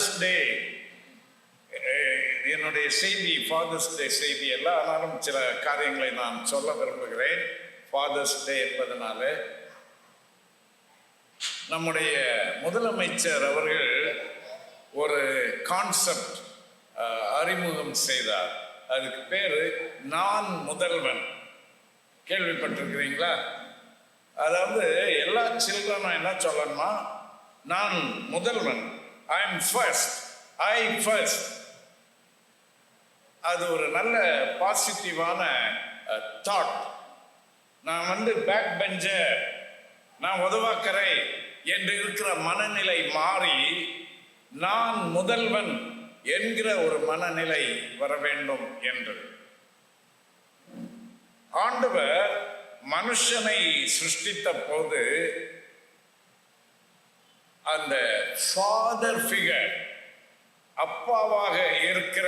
Fathers டே, என்னுடைய செய்தி fathers டே செய்தி அல்ல, ஆனாலும் சில காரியங்களை நான் சொல்ல விரும்புகிறேன். ஃபாதர்ஸ் டே என்பதனால நம்முடைய முதலமைச்சர் அவர்கள் ஒரு கான்செப்ட் அறிமுகம் செய்தார். அதுக்கு பேரு நான் முதல்வன். கேள்விப்பட்டிருக்கிறீங்களா? அதாவது எல்லா சில்ட்ரனும் என்ன சொல்லணும்னா, நான் முதல்வன், I am first, I first. அது ஒரு நல்ல பாசிட்டிவான தாட். நான் பேக் பெஞ்சர், நான் உதவாக்கரை என்று இருக்கிற மனநிலை மாறி நான் முதல்வன் என்கிற ஒரு மனநிலை வர வேண்டும் என்று ஆண்டவர் மனுஷனை சிருஷ்டித்த போது அந்த ஃபாதர் ஃபிகர், அப்பாவாக இருக்கிற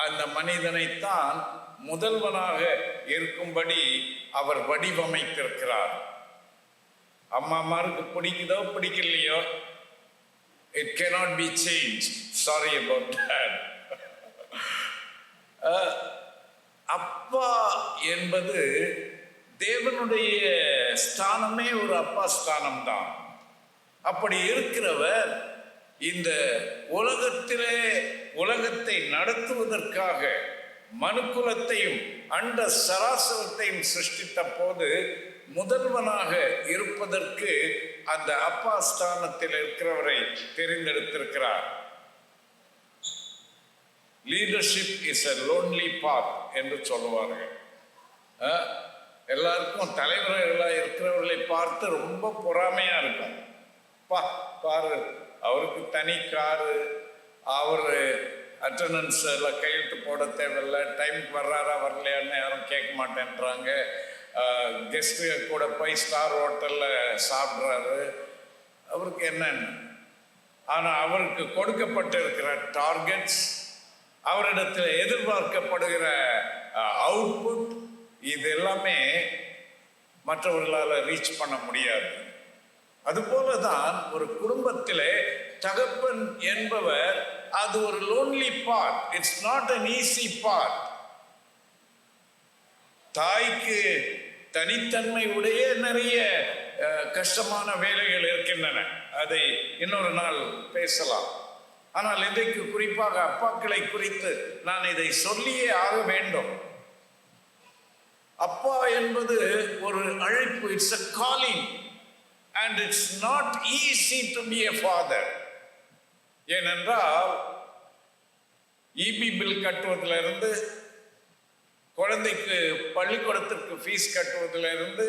அந்த மனிதனைத்தான் முதல்வனாக இருக்கும்படி அவர் வடிவமைத்திருக்கிறார். அம்மாமாருக்கு பிடிக்குதோ பிடிக்கலையோ, it cannot be changed. Sorry about that. அப்பா என்பது தேவனுடைய ஸ்தானமே ஒரு அப்பா ஸ்தானம் தான். அப்படி இருக்கிறவர் இந்த உலகத்தை நடத்துவதற்காக மனுக்குலத்தையும் அண்ட சராசரத்தையும் சிருஷ்டித்த போது முதல்வனாக இருப்பதற்கு அந்த அப்பா ஸ்தானத்தில் இருக்கிறவரை தெரிந்தெடுத்திருக்கிறார். Leadership is a lonely path என்று சொல்லுவார்கள். எல்லாருக்கும் தலைவர்களாக இருக்கிறவர்களை பார்த்து ரொம்ப பொறாமையா இருக்கும். பாரு, அவருக்கு தனி காரு, அவர் அட்டண்டன்ஸ் எல்லாம் கையெழுத்து போட தேவையில்லை, டைமுக்கு வர்றாரா வரலையான்னு யாரும் கேட்க மாட்டேன்றாங்க. கெஸ்ட்டு கூட போய் ஸ்டார் ஹோட்டலில் சாப்பிட்றாரு, அவருக்கு என்னன்னு. ஆனால் அவருக்கு கொடுக்கப்பட்டிருக்கிற டார்கெட்ஸ், அவரிடத்தில் எதிர்பார்க்கப்படுகிற அவுட்புட், இது எல்லாமே மற்றவர்களால் ரீச் பண்ண முடியாது. அதுபோல தான் ஒரு குடும்பத்திலே தகப்பன் என்பவர் அது ஒரு lonely part. It's not an easy part. தாய்க்கு தனித்தன்மை உடைய நிறைய கஷ்டமான வேலைகள் இருக்கின்றன. அதை இன்னொரு நாள் பேசலாம். ஆனால் இன்றைக்கு குறிப்பாக அப்பாக்களை குறித்து நான் இதை சொல்லியே ஆக வேண்டும். அப்பா என்பது ஒரு அழைப்பு. It's a calling and it's not easy to be a father. ஏனென்றால் இபி பில் கட்டுவதிலிருந்து, குழந்தைக்கு பள்ளிக்கூடத்திற்கு ஃபீஸ் கட்டுவதிலிருந்து,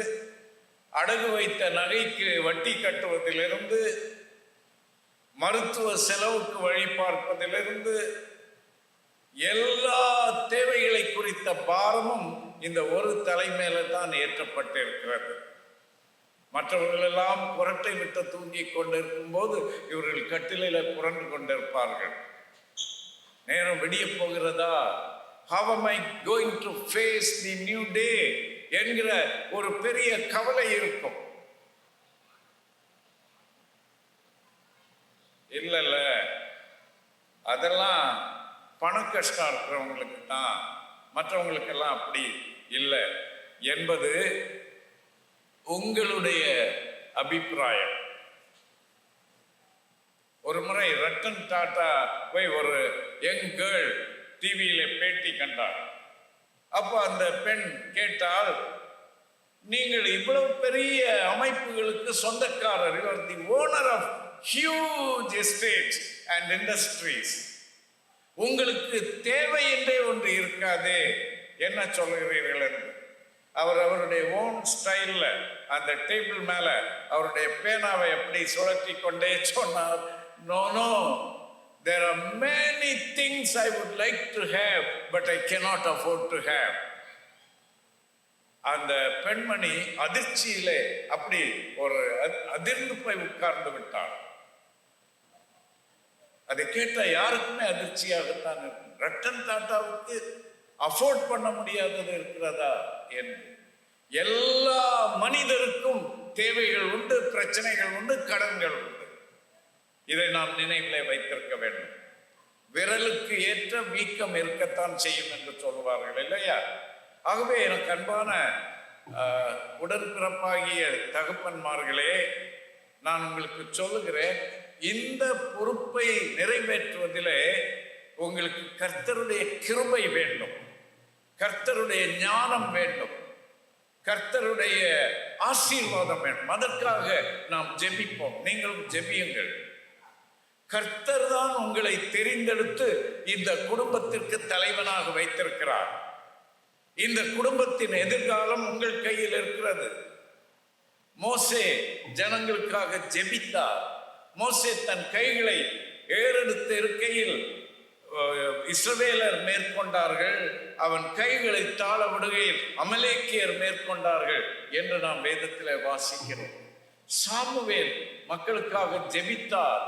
அடகு வைத்த நகைக்கு வட்டி கட்டுவதிலிருந்து, மருத்துவ செலவுக்கு வழி பார்ப்பதிலிருந்து, எல்லா தேவைகளை குறித்த பாரமும் இந்த ஒரு தலைமையில தான் ஏற்றப்பட்டிருக்கிறது. மற்றவர்களெல்லாம் புரட்டை விட்டு தூங்கிக் கொண்டிருக்கும் போது இவர்கள் கட்டிலையில புரண்டு கொண்டிருப்பார்கள். நேரம் விடிய போகிறதா, how am I going to face the new day என்கிற ஒரு பெரிய கவலை இருக்கும். இல்ல, அதெல்லாம் பண கஷ்டம் இருக்கிறவங்களுக்கு தான், மற்றவங்களுக்கெல்லாம் அப்படி இல்லை என்பது உங்களுடைய அபிப்பிராயம். ஒரு முறை ரத்தன் டாட்டா போய் ஒரு யங் கேர்ள் டிவியில பேட்டி கண்டார். அப்போ அந்த பெண் கேட்டால், நீங்கள் இவ்வளவு பெரிய அமைப்புகளுக்கு சொந்தக்காரர், you are the owner of huge estates and industries, உங்களுக்கு தேவை என்றே ஒன்று இருக்காதே, என்ன சொல்கிறீர்கள் என்று. அவருடைய ஓன் ஸ்டைல்ல அந்த டேபிள் மேல அவருடைய பேனாவை எப்படி சுழற்றி கொண்டே சொன்னார், no no, there are many things I would like to have but I cannot afford to have. அந்த பெண்மணி அதிர்ச்சியிலே அப்படி ஒரு அதிர்ந்து போய் உட்கார்ந்து விட்டார். அதை கேட்ட யாருக்குமே அதிர்ச்சியாகத்தான் இருக்கும். ரத்தன் டாட்டாவுக்கு அஃபோர்ட் பண்ண முடியாதது இருக்கிறதா என்று. எல்லா மனிதருக்கும் தேவைகள் உண்டு, பிரச்சனைகள் உண்டு, கடன்கள் உண்டு. இதை நாம் நினைவிலே வைத்திருக்க வேண்டும். விரலுக்கு ஏற்ற வீக்கம் இருக்கத்தான் செய்யும் என்று சொல்லுவார்கள் இல்லையா? ஆகவே எனக்கு அன்பான உடன்பிறப்பாகிய தகப்பன்மார்களே, நான் உங்களுக்கு சொல்லுகிறேன், இந்த பொறுப்பை நிறைவேற்றுவதிலே உங்களுக்கு கர்த்தருடைய கிருபை வேண்டும், கர்த்தருடைய ஞானம் வேண்டும், கர்த்தருடைய ஆசீர்வாதம் வேண்டும். அதற்காக நாம் ஜெபிப்போம். நீங்களும் ஜெபியுங்கள். கர்த்தர் தான் உங்களை தெரிந்தெடுத்து இந்த குடும்பத்திற்கு தலைவனாக வைத்திருக்கிறார். இந்த குடும்பத்தின் எதிர்காலம் உங்கள் கையில் இருக்கிறது. மோசே ஜனங்களுக்காக ஜெபித்தார். மோசே தன் கைகளை ஏறெடுத்து இருக்கையில் இஸ்ரவேலர் மேற்கொண்டார்கள், அவன் கைகளை தாழ விடுகையில் அமலேக்கியர் மேற்கொண்டார்கள் என்று நாம் வேதத்திலே வாசிக்கிறோம். சாமுவேல் மக்களுக்காக ஜெபித்தார்.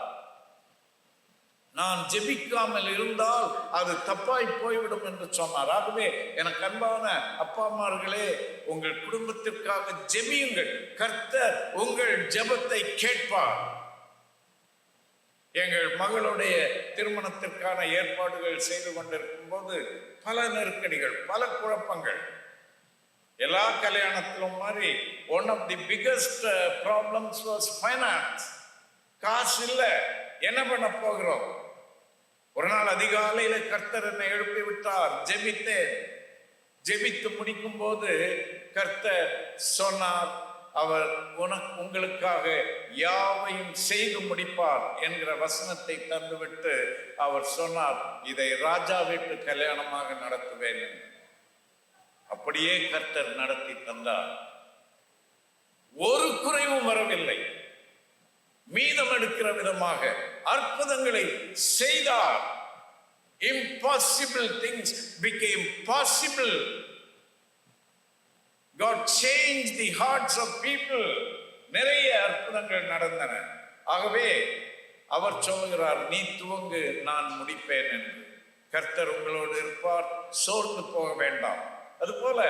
நான் ஜெபிக்காமல் இருந்தால் அது தப்பாய் போய்விடும் என்று சொன்னார். ஆகவே எனக்கு அன்பான அப்பா அம்மார்களே, உங்கள் குடும்பத்திற்காக ஜெபியுங்கள். கர்த்தர் உங்கள் ஜெபத்தை கேட்பார். எங்கள் மகளுடைய திருமணத்திற்கான ஏற்பாடுகள் செய்து கொண்டிருக்கும் போது பல நெருக்கடிகள், பல குழப்பங்கள். எல்லா கல்யாணத்திலும் மாதிரி one of the biggest problems was finance. காசு இல்லை, என்ன பண்ண போகிறோம்? ஒரு நாள் அதிகாலையில கர்த்தர் என்னை எழுப்பி விட்டார். ஜெபித்தேன். ஜெபித்து முடிக்கும் போது கர்த்தர் சொன்னார், அவர் உங்களுக்காக யாவையும் செய்து முடிப்பார் என்கிற வசனத்தை தந்துவிட்டு அவர் சொன்னார், இதை ராஜா வீட்டு கல்யாணமாக நடத்துவேன். அப்படியே கர்த்தர் நடத்தி தந்தார். ஒரு குறைவும் வரவில்லை. மீதம் எடுக்கிற விதமாக அற்புதங்களை செய்தார். Impossible things became possible. God changed the hearts of people. நிறைய அற்புதங்கள் நடந்தன. ஆகவே அவர் சொல்லுகிறார், நீ துவங்கு, நான் முடிப்பேன் என்று. கர்த்தர் உங்களோடு இருப்பார், சோர்ந்து போக வேண்டாம். அதுபோல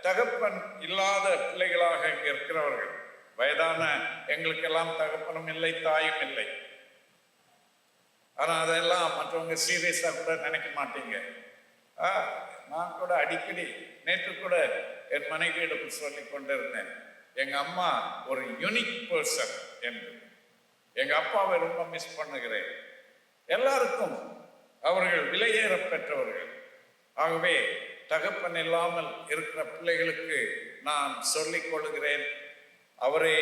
தகப்பன் இல்லாத பிள்ளைகளாக இங்க இருக்கிறவர்கள், வயதான எங்களுக்கெல்லாம் தகப்பனும் இல்லை, தாயும் இல்லை. ஆனா அதெல்லாம் மற்றவங்க சீரியஸா கூட நினைக்க மாட்டீங்க. நான் கூட அடிக்கடி, நேற்று கூட என் மனைவியிடம் சொல்லி கொண்டிருந்தேன், எங்க அம்மா ஒரு யூனிக் பர்சன் என்று. எங்க அப்பாவை ரொம்ப மிஸ் பண்ணுகிறேன். எல்லாருக்கும் அவர்கள் விலையேற பெற்றவர்கள். ஆகவே தகப்பன் இல்லாமல் இருக்கிற பிள்ளைகளுக்கு நான் சொல்லிக் கொள்கிறேன், அவரே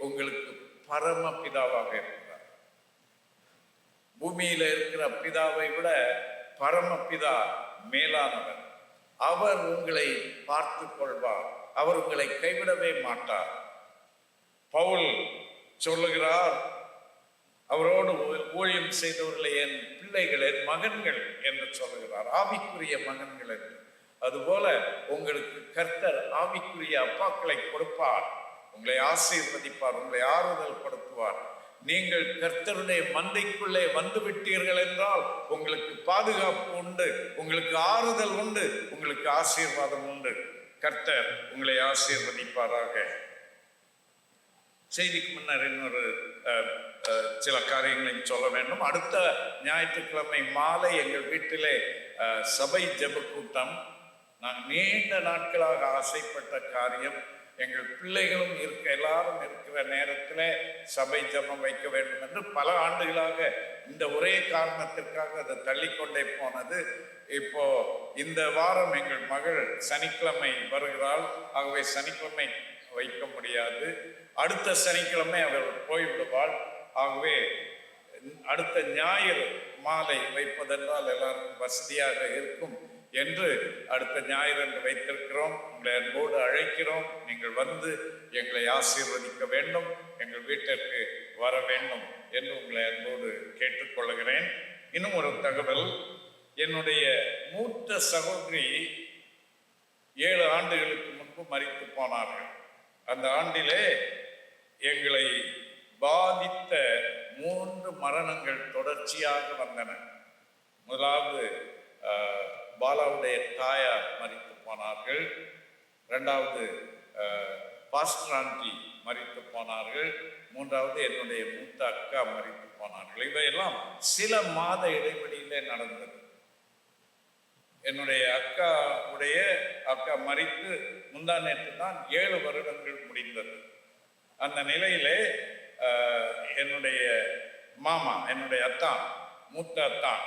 உங்களுக்கு பரம பிதாவாக இருக்கிறார். பூமியில இருக்கிற பிதாவை விட பரமபிதா மேலானவர். அவர் உங்களை பார்த்து கொள்வார். அவர் உங்களை கைவிடவே மாட்டார். பவுல் சொல்லுகிறார், அவரோடு ஊழியம் செய்தவர்களை என் பிள்ளைகள், என் மகன்கள் என்று சொல்லுகிறார், ஆவிக்குரிய மகன்கள் என்று. அதுபோல உங்களுக்கு கர்த்தர் ஆவிக்குரிய அப்பாக்களை கொடுப்பார். உங்களை ஆசீர்வதிப்பார், உங்களை ஆறுதல் படுத்துவார். நீங்கள் கர்த்தருடைய மந்தைக்குள்ளே வந்து விட்டீர்கள் என்றால் உங்களுக்கு பாதுகாப்பு உண்டு, உங்களுக்கு ஆறுதல் உண்டு, உங்களுக்கு ஆசீர்வாதம் உண்டு. கர்த்தர் உங்களை ஆசீர்வதிப்பாராக. செய்திக்கு முன்னர் இன்னொரு சில காரியங்களையும் சொல்ல வேண்டும். அடுத்த ஞாயிற்றுக்கிழமை மாலை எங்கள் வீட்டிலே சபை ஜெப கூட்டம். நான் நீண்ட நாட்களாக ஆசைப்பட்ட காரியம், எங்கள் பிள்ளைகளும் எல்லாரும் இருக்கிற நேரத்தில் சபை ஜெபம் வைக்க வேண்டும் என்று பல ஆண்டுகளாக இந்த ஒரே காரணத்திற்காக அதை தள்ளிக்கொண்டே போனது. இப்போ இந்த வாரம் எங்கள் மகள் சனிக்கிழமை வருகிறாள். ஆகவே சனிக்கிழமை வைக்க முடியாது. அடுத்த சனிக்கிழமை அவள் போய்விடுவாள். ஆகவே அடுத்த ஞாயிறு மாலை வைப்பதென்றால் எல்லாருக்கும் வசதியாக இருக்கும் என்று அடுத்த ஞாயிறு என்று வைத்திருக்கிறோம். உங்களை அன்போடு அழைக்கிறோம். நீங்கள் வந்து எங்களை ஆசீர்வதிக்க வேண்டும், எங்கள் வீட்டிற்கு வர வேண்டும் என்று உங்களை அன்போடு கேட்டுக்கொள்கிறேன். இன்னும் ஒரு தகவல், என்னுடைய மூத்த சகோதரி 7 ஆண்டுகளுக்கு முன்பு மரித்து போனார்கள். அந்த ஆண்டிலே எங்களை பாதித்த 3 மரணங்கள் தொடர்ச்சியாக வந்தன. முதலாவது பாலாவுடைய தாயார் மரித்து போனார்கள். 2வது பாஸ்டர் ஆண்டி மரித்து போனார்கள். மூன்றாவது என்னுடைய மூத்த அக்கா மரித்து போனார்கள். இவையெல்லாம் சில மாத இடைவெளியிலே நடந்தது. என்னுடைய அக்கா மரித்து முந்தா நேற்று தான் 7 வருடங்கள் முடிந்தது. அந்த நிலையிலே என்னுடைய மாமா, என்னுடைய அத்தான், மூத்த அத்தான்,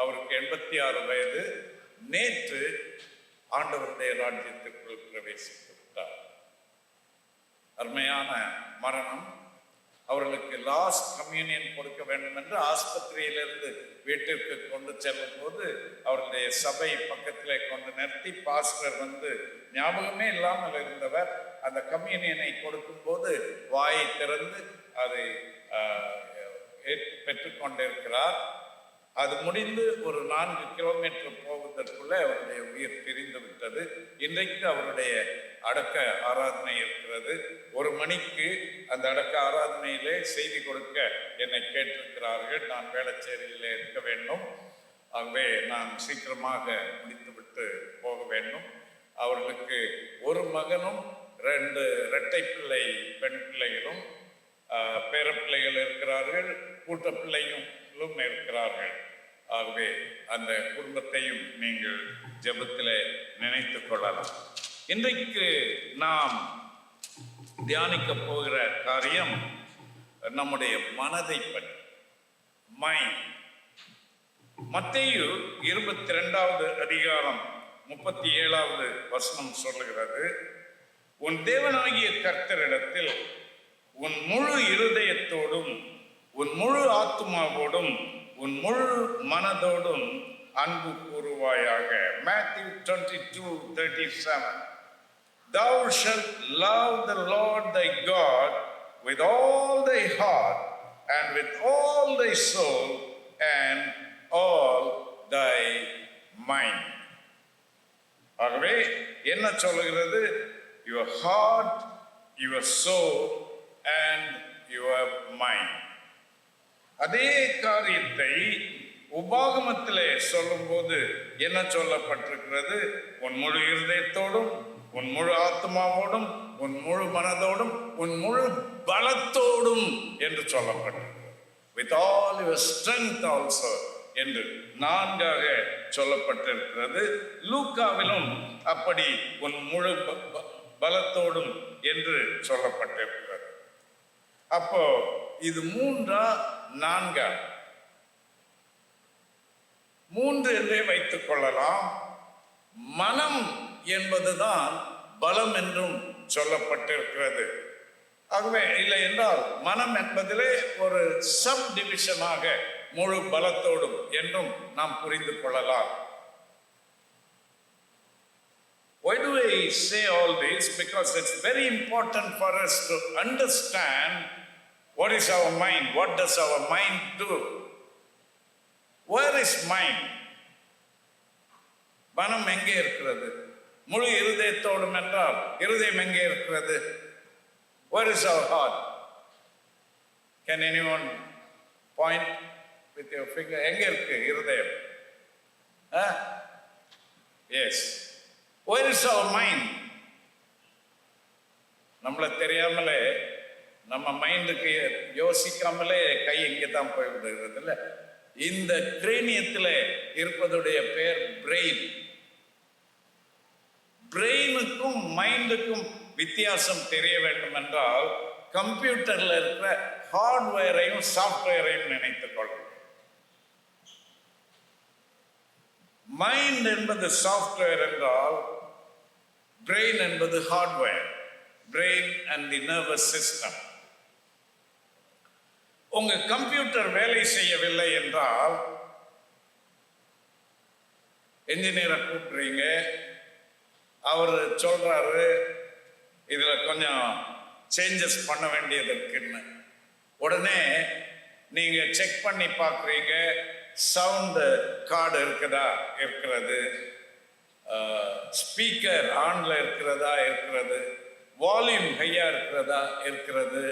அவருக்கு 86 வயது, நேற்று ஆண்டவருடைய ராஜ்யத்திற்குள் பிரவேசித்து விட்டார். அருமையான மரணம். அவர்களுக்கு லாஸ்ட் கம்யூனியன் கொடுக்க வேண்டும் என்று ஆஸ்பத்திரியிலிருந்து வீட்டிற்கு கொண்டு செல்லும் போது அவர்களுடைய சபை பக்கத்திலே கொண்டு நிறுத்தி பாஸ்டர் ஞாபகமே இல்லாமல் இருந்தவர் அந்த கம்யூனியனை கொடுக்கும் போது வாயை திறந்து அதை பெற்றுக்கொண்டிருக்கிறார். அது முடிந்து ஒரு 4 கிலோமீட்டர் போவதற்குள்ளே அவருடைய உயிர் பிரிந்து விட்டது. இன்றைக்கு அவருடைய அடக்க ஆராதனை இருக்கிறது. 1 மணிக்கு அந்த அடக்க ஆராதனையிலே செய்தி கொடுக்க என்னை கேட்டிருக்கிறார்கள். நான் வேளச்சேரியிலே இருக்க வேண்டும். ஆகவே நான் சீக்கிரமாக முடித்துவிட்டு போக வேண்டும். அவர்களுக்கு 1 மகனும் 2 இரட்டை பிள்ளை பெண் பிள்ளைகளும் பேரப்பிள்ளைகள் இருக்கிறார்கள். கூட்ட பிள்ளையும் இருக்கிறார்கள். ஆகவே அந்த குடும்பத்தையும் நீங்கள் ஜெபத்திலே நினைத்துக் கொள்ளலாம். இன்றைக்கு நாம் தியானிக்க போகிற காரியம் நம்முடைய மனதை பற்றி, மைண்ட். மத்தேயு 22வது அதிகாரம் 37வது வசனம் சொல்லுகிறது, உன் தேவனாகிய கர்த்தரிடத்தில் உன் முழு இருதயத்தோடும் உன் முழு ஆத்துமாவோடும் உன் முழு மனதோடும் அன்பு கூறுவாயாக. Matthew 22:37. Thou shalt love the Lord thy God with all thy heart and with all thy soul and all thy mind. ஆகவே என்ன சொல்லுகிறது? Your heart, your soul and your mind. அதே காரியத்தை உபாகமத்திலே சொல்லும் போது என்ன சொல்லப்பட்டிருக்கிறது? உன் முழு இருதயத்தோடும் உன் முழு ஆத்மாவோடும் உன் முழு மனதோடும் உன் முழு பலத்தோடும் என்று சொல்லப்பட்டிருக்கிறது. With all your strength also என்று 4ஆக சொல்லப்பட்டிருக்கிறது. லூக்காவிலும் அப்படி உன் முழு பலத்தோடும் என்று சொல்லப்பட்டிருக்கிறது. அப்போ இது 3ஆ 4ஆ? 3 என்றே வைத்துக் கொள்ளலாம். மனம் என்பதுதான் பலம் என்றும் சொல்லப்பட்டிருக்கிறது. ஆகவே இல்லை என்றால் மனம் என்பதிலே ஒரு சப் டிவிஷனாக முழு பலத்தோடும் என்றும் நாம் புரிந்து கொள்ளலாம். Why do I say all this? Because it's very important for us to understand what is our mind. What does our mind do? Where is mind? மனம் எங்கே இருக்கிறது? முழு இருதயத்தோடும் என்றால் இருதயம் எங்கே இருக்கிறது? Where is our heart? Can anyone point with your finger? எங்கே இருக்கு இருதயம்? Yes. Where is our mind? நம்மளை தெரியாமலே நம்ம மைண்டுக்கு யோசிக்காமலே கை இங்கே தான் போய் விடுகிறது இல்லை. இந்த கிரேனியத்தில் இருப்பதுடைய பேர் பிரெயின். பிரெயினுக்கும் மைண்டுக்கும் வித்தியாசம் தெரிய வேண்டும் என்றால் கம்ப்யூட்டர்ல இருக்கிற ஹார்ட்வேரையும் சாஃப்ட்வேரையும் நினைத்துக் கொள்ளும். மைண்ட் என்பது சாஃப்ட்வேர் என்றால் பிரெயின் என்பது hardware. Brain and the nervous system. உங்க கம்ப்யூட்டர் வேலை செய்யவில்லை என்றால் என்ஜினியரை கூப்பிடுறீங்க, அவர் சொல்றாரு இதுல கொஞ்சம் சேஞ்சஸ் பண்ண வேண்டியது இருக்குன்னு. உடனே நீங்க செக் பண்ணி பார்க்குறீங்க, சவுண்டு கார்டு இருக்கிறது, ஸ்பீக்கர் ஆன்ல இருக்கிறது, வால்யூம் ஹையா இருக்கிறது,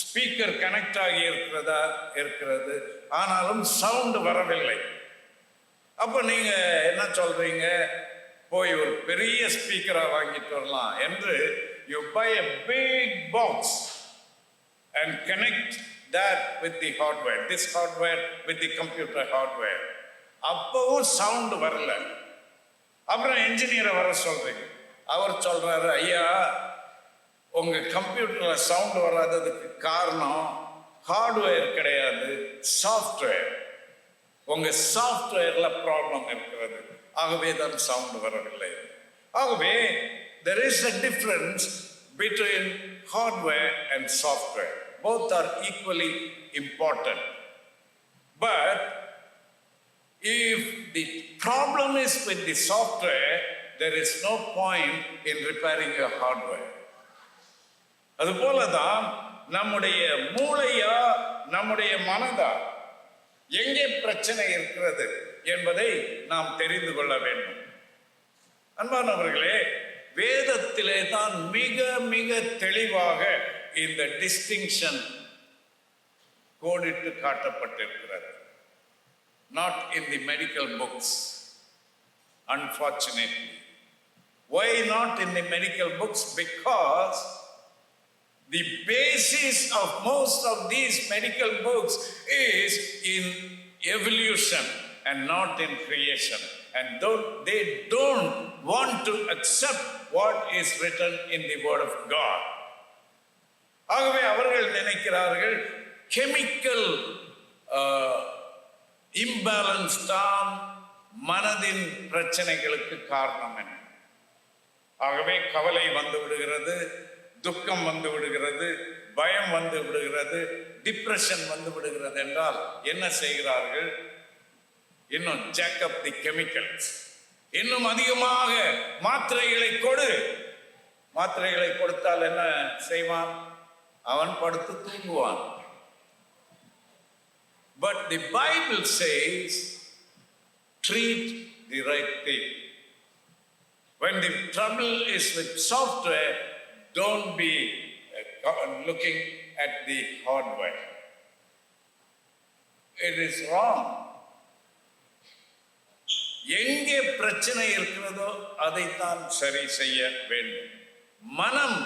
ஸ்பீக்கர் கனெக்ட் ஆகி இருக்கிறது, ஆனாலும் சவுண்டு வரவில்லை. அப்போ நீங்க என்ன சொல்றீங்க? போய் ஒரு பெரிய ஸ்பீக்கரா வாங்கிட்டு வரலாம் என்று you buy a big box and connect that with the hardware, this hardware with the computer hardware. அப்பவும் சவுண்ட் வரல. அப்புறம் என்ஜினியரை வர சொல்றீங்க. அவர் சொல்றாரு, ஐயா உங்க கம்ப்யூட்டர்ல சவுண்ட் வராததுக்கு காரணம் ஹார்ட்வேர் கிடையாது, சாஃப்ட்வேர். உங்க சாஃப்ட்வேர்ல ப்ராப்ளம் இருக்கிறது, ஆகவே தான் சவுண்ட் வரவில்லை. ஆகவே there is a difference between hardware and software. Both are equally important. But if the problem is with the software, there is no point in repairing your hardware. அதுபோலதான் நம்முடைய மூளையா நம்முடைய மனதா எங்கே பிரச்சனை இருக்கிறது என்பதை நாம் தெரிந்து கொள்ள வேண்டும். அன்பானவர்களே, வேதத்திலே தான் மிக மிக தெளிவாக இந்த டிஸ்டிங்ஷன் கோடிட்டு காட்டப்பட்டிருக்கிறது. Not in the medical books, unfortunately. Why not in the medical books? Because the basis of most of these medical books is in evolution and not in creation. And they don't want to accept what is written in the Word of God. ஆகவே அவர்கள் நினைக்கிறார்கள் chemical imbalance தான் மனதின் பிரச்சனைகளுக்கு காரணம் என்ன. ஆகவே கவலை வந்து விடுகிறது, துக்கம் வந்து விடுகிறது, பயம் வந்து விடுகிறது, டிப்ரெஷன் வந்து விடுகிறது என்றால் என்ன செய்கிறார்கள்? இன்னும் ஜாக் அப் தி கெமிக்கல்ஸ், இன்னும் அதிகமாக மாத்திரைகளை கொடு. மாத்திரைகளை கொடுத்தால் என்ன செய்வான்? அவன் படுத்து தூங்குவான். But the Bible says treat the right thing. When the trouble is with software, don't be looking at the hardware. It is wrong. எங்கே பிரச்சனை இருக்கிறதோ அதைத்தான் சரி செய்ய வேண்டும். மனம்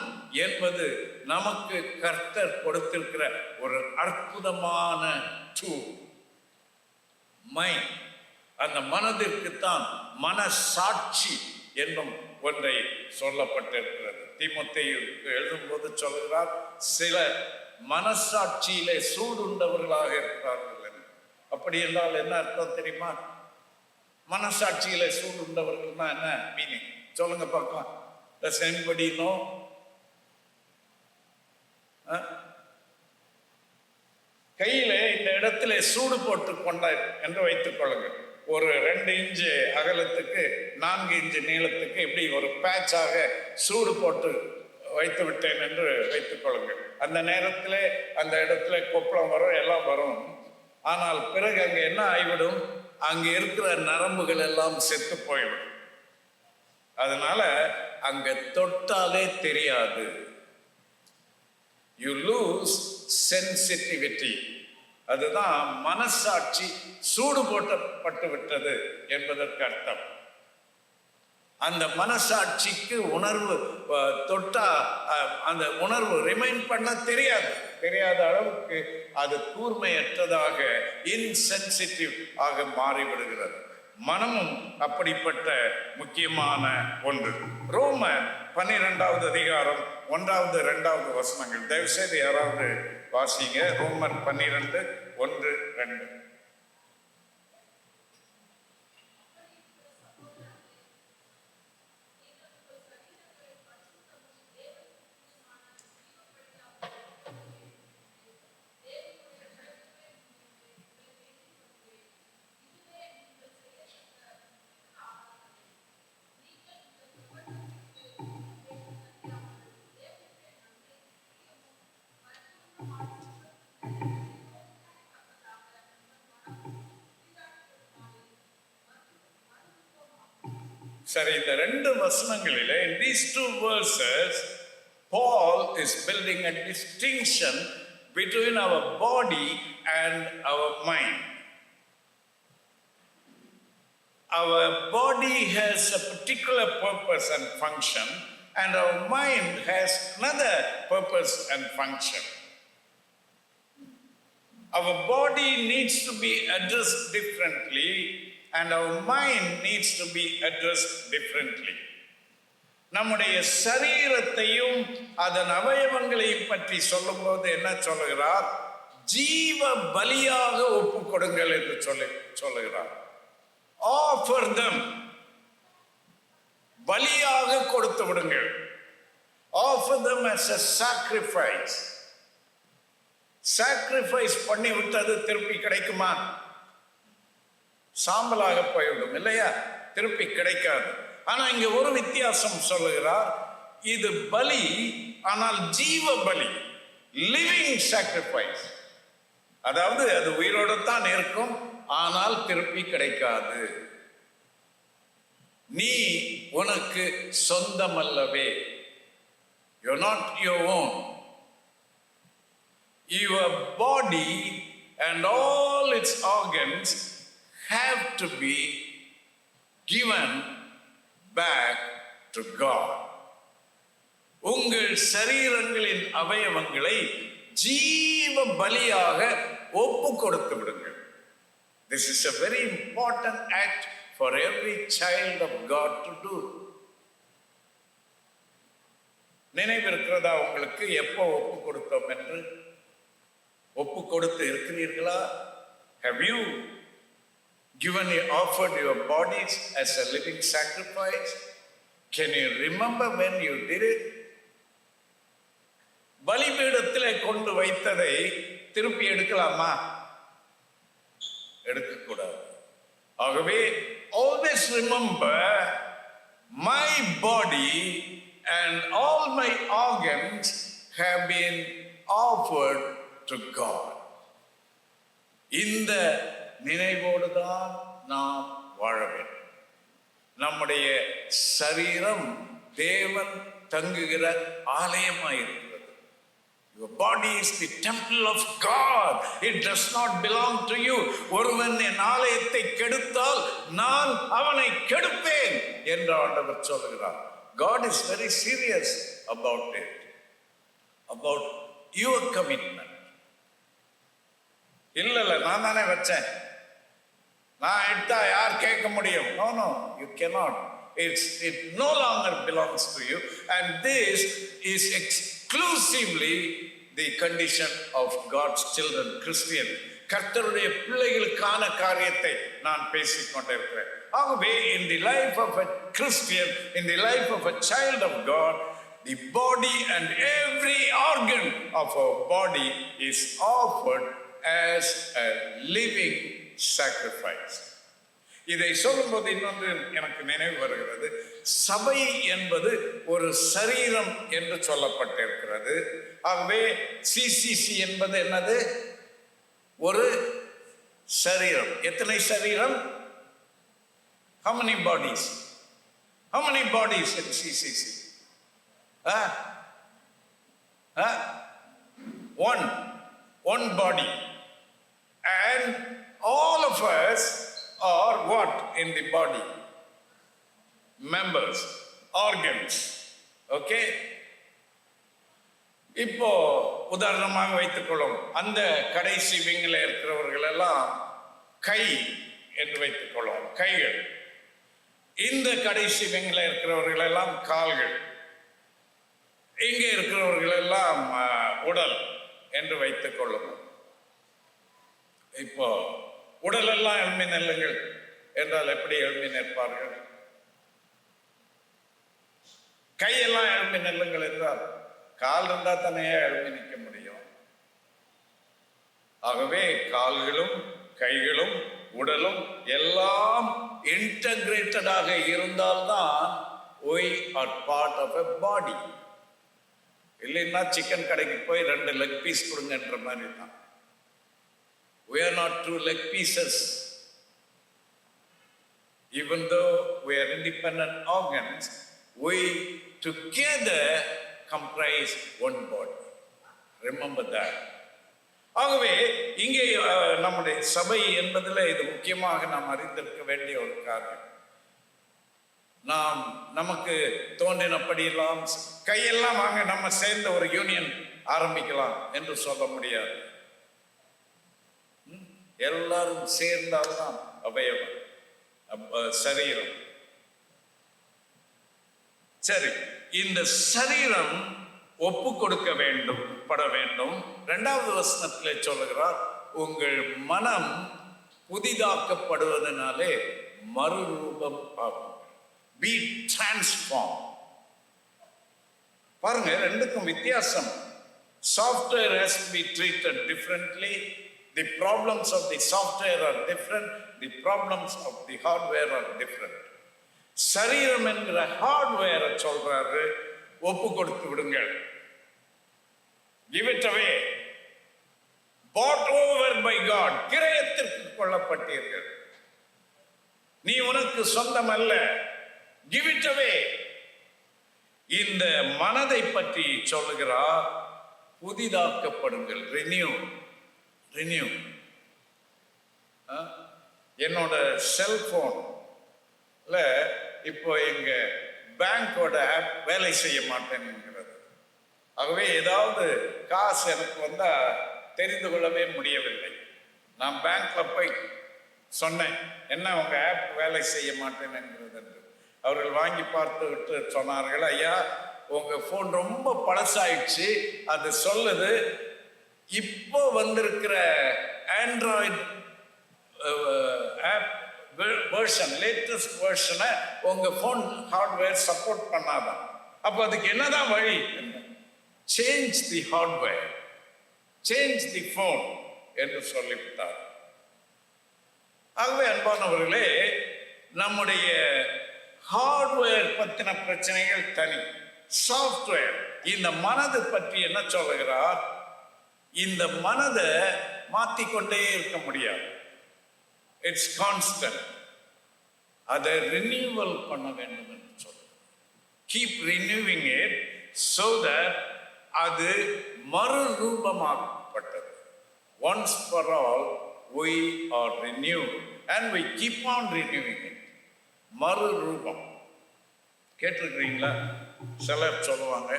என்பது நமக்கு கர்த்தர் கொடுத்திருக்கிற ஒரு அற்புதமான டூல். மைண்ட், அந்த மனதிற்குத்தான் மனசாட்சி என்னும் ஒன்றை சொல்லப்பட்டிருக்கிறது. தீமோத்தேயுவுக்கு எழுதும்போது சொல்கிறார், சில மனசாட்சியிலே சூடுண்டவர்களாக இருக்கிறார்கள் என்று. அப்படி என்றால் என்ன அர்த்தம் தெரியுமா? மனசாட்சியில சூடு உண்டவர்கள்னா என்ன மீனிங் சொல்லுங்க பார்க்கலாம். Does anybody know? கையில இந்த இடத்துல சூடு போட்டு கொண்டாய் என்று வைத்துக் கொள்ளுங்க. ஒரு 2 இன்ச்சு அகலத்துக்கு 4 இன்ச்சு நீளத்துக்கு இப்படி ஒரு பேட்சாக சூடு போட்டு வைத்து விட்டேன் என்று வைத்துக் கொள்ளுங்க. அந்த நேரத்தில் அந்த இடத்துல கொப்பளம் வரும், எல்லாம் வரும். ஆனால் பிறகு அங்கே என்ன ஆகிவிடும்? அங்கே இருக்கிற நரம்புகள் எல்லாம் செத்து போய்விடும். அதனால அங்க தொட்டாலே தெரியாது. You lose sensitivity. அதுதான் மனசாட்சி சூடு போட்டப்பட்டு விட்டது என்பதற்கு அர்த்தம். அந்த மனசாட்சிக்கு உணர்வு தொட்டா அந்த உணர்வு ரிமைண்ட் பண்ண தெரியாத அளவுக்கு அது கூர்மையற்றதாக இன்சென்சிட்டிவ் ஆக மாறிவிடுகிறது. மனமும் அப்படிப்பட்ட முக்கியமான ஒன்று. ரோமர் 12வது அதிகாரம் 1, 2 வசனங்கள் தயவுசெய்து யாராவது வாசிங்க. ரோமர் 12, 1, 2. சரி, இந்த 2 வசனங்களிலே, in these 2 verses, Paul is building a distinction between our body and our mind. Our body has a particular purpose and function, and our mind has another purpose and function. Our body needs to be addressed differently, and our mind needs to be addressed differently. நம்முடைய சரீரத்தையும் அதன் அவயவங்களையும் பற்றி சொல்லும்போது என்ன சொல்லுகிறார்? ஜீவ பலியாக ஒப்பு கொடுங்கள் என்று சொல்லுகிறார். Offer them, பலியாக கொடுத்து விடுங்கள். Offer them as a sacrifice. Sacrifice பண்ணி விட்டது திருப்பி கிடைக்குமா? சாம்பலாக போய்விடும் இல்லையா? திருப்பி கிடைக்காது. ஆனா இங்க ஒரு வித்தியாசம் சொல்லுகிறார். இது பலி, ஆனால் ஜீவ பலி, லிவிங் சாக்ரிஃபைஸ். அதாவது அது உயிரோடு தான் இருக்கும், ஆனால் திருப்பி கிடைக்காது. நீ உனக்கு சொந்தமல்லவே. You're not your own. Your body and all its organs have to be given back to God. உங்கள் சரீரங்களின் அவயவங்களை ஜீவ பலியாக ஒப்பு கொடுத்து விடுங்கள். This is a very important act for every child of God to do. நினைவிருக்கிறதா உங்களுக்கு எப்போ ஒப்பு கொடுத்தோம் என்று? ஒப்பு கொடுத்து இருக்கிறீர்களா? Have you offered your bodies as a living sacrifice? Can you remember when you did it? பலிபீடத்திலே கொண்டு வைத்ததை திருப்பி எடுக்கலாமா? எடுக்கக்கூடாது. ஆகவே always remember, my body and all my organs have been offered to God. இந்த நினைவோடு தான் நாம் வாழ வேண்டும். நம்முடைய சரீரம் தேவன் தங்குகிற ஆலயமாயிருக்கிறது. Your body is the temple of God. It does not belong to you. ஒருவன் என் ஆலயத்தை கெடுத்தால் நான் அவனை கெடுப்பேன் என்று ஆண்டவர் சொல்கிறார். God is very serious about it, about your commitment. இல்ல நான் தானே வச்சேன், நான் எடுத்தா யார் கேட்க முடியும்? No, you cannot. It no longer belongs to you, and this is exclusively the condition of God's children, Christian. கர்த்தருடைய பிள்ளைகளுக்கான காரியத்தை நான் பேசிக் கொண்டிருக்கிறேன். ஆகவே in the life of a Christian, in the life of a child of God, the body and every organ of our body is offered as a living sacrifice. இதை சொல்லும்போது இன்னொன்று எனக்கு நினைவு வருகிறது. சபை என்பது ஒரு சரீரம் என்று சொல்லப்பட்டிருக்கிறது. ஆகவே சிசிசி என்பது என்னது? ஒரு சரீரம். எத்தனை சரீரம்? How many bodies? How many bodies in CCC? One body. And all of us are what in the body? Members, organs. Okay? இப்போ உதாரணமாக வைத்துக்கொள்ளும், அந்த கடைசி விங்கில் இருக்கிறவர்கள் எல்லாம் கை என்று வைத்துக்கொள்ளும், கைகள். இந்த கடைசி விங்கில் இருக்கிறவர்கள் எல்லாம் கால்கள். இங்கே இருக்கிறவர்கள் எல்லாம் உடல் என்று வைத்துக் கொள்ளும். இப்போ உடல் எல்லாம் எழும்பி நெல்லுங்கள் என்றால் எப்படி எழும்பி நிற்பார்கள்? கையெல்லாம் எழும்பி நெல்லுங்கள் என்றால் கால் இருந்தா தானே எழும்பி நிற்க முடியும். ஆகவே கால்களும் கைகளும் உடலும் எல்லாம் இன்டகிரேட்டடாக இருந்தால்தான் we are part of a body. இல்லைன்னா சிக்கன் கடைக்கு போய் 2 லெக் பீஸ் கொடுங்கன்ற மாதிரி தான். We are not 2 leg pieces. Even though we are independent organs, we together comprise one body. Remember that. ஆகவே இங்கே நம்முடைய சபை என்பதில் இது முக்கியமாக நாம் அறிந்திருக்க வேண்டிய ஒரு காரியம். நாம் நமக்கு தோன்றினபடியெல்லாம் கையெல்லாம் வாங்க நம்ம சேர்ந்த ஒரு யூனியன் ஆரம்பிக்கலாம் என்று சொல்ல முடியாது. எல்லாரும் சேர்ந்தால்தான் அவயவம், சரீரம். சரி, இந்த சரீரம் ஒப்பு கொடுக்க வேண்டும், பட வேண்டும். 2வது வசனத்திலே சொல்லுகிறார், உங்கள் மனம் புதிதாக்கப்படுவதனாலே மறுரூபம் ஆகும். Be transformed. பாருங்க, ரெண்டுக்கும் வித்தியாசம். Software has to be treated differently. The problems of the software are different. The problems of the hardware are different. சரீரம் என்கிற ஹார்ட்வேரை சொல்றாரு, ஒப்பு கொடுத்து விடுங்கள். Give it away. Bought over by God. கிரயத்திற்கு கொள்ளப்பட்டீர்கள். நீ உனக்கு சொந்தம் அல்ல. Give it away. இந்த மனதை பற்றி சொல்லுகிறார், புதிதாக்கப்படுங்கள். ரினியூ. என்னோட செல்போன்ல இப்போ எங்க பேங்கோட ஆப் வேலை செய்ய மாட்டேங்கிறது. ஆகவே ஏதாவது காசு எனக்கு வந்தா தெரிந்து கொள்ளவே முடியவில்லை. நான் பேங்க்ல போய் சொன்னேன், என்ன உங்க ஆப் வேலை செய்ய மாட்டேன்ங்கிறது என்று. அவர்கள் வாங்கி பார்த்து விட்டு சொன்னார்கள், ஐயா உங்க போன் ரொம்ப பழசாயிடுச்சு, அது சொல்லுது இப்போ வந்திருக்கிற ஆண்ட்ராய்டு ஆப் வெர்ஷன், லேட்டஸ்ட் வெர்ஷனை உங்க போன் ஹார்ட்வேர் சப்போர்ட் பண்ணாதான். அப்போ அதுக்கு என்னதான் வழி? Change the hardware, change the phone என்று சொல்லிவிட்டார். ஆகவே அன்பானவர்களே, நம்முடைய ஹார்ட்வேர் பற்றின பிரச்சனைகள் தனி. சாஃப்ட்வேர், இந்த மனது பற்றி என்ன சொல்லுகிறார்? இந்த மனதை மாற்றிக்கொண்டே இருக்க முடியாது. It's constant. அதை ரினியூவல் பண்ண வேண்டும் என்று சொல்லுங்க. Keep renewing it so that அது மறுரூபமாக்கப்பட்டது. Once for all we are renewed and we keep on renewing it. மறுரூபம் கேட்டிருக்கிறீங்களா? சிலர் சொல்லுவாங்க,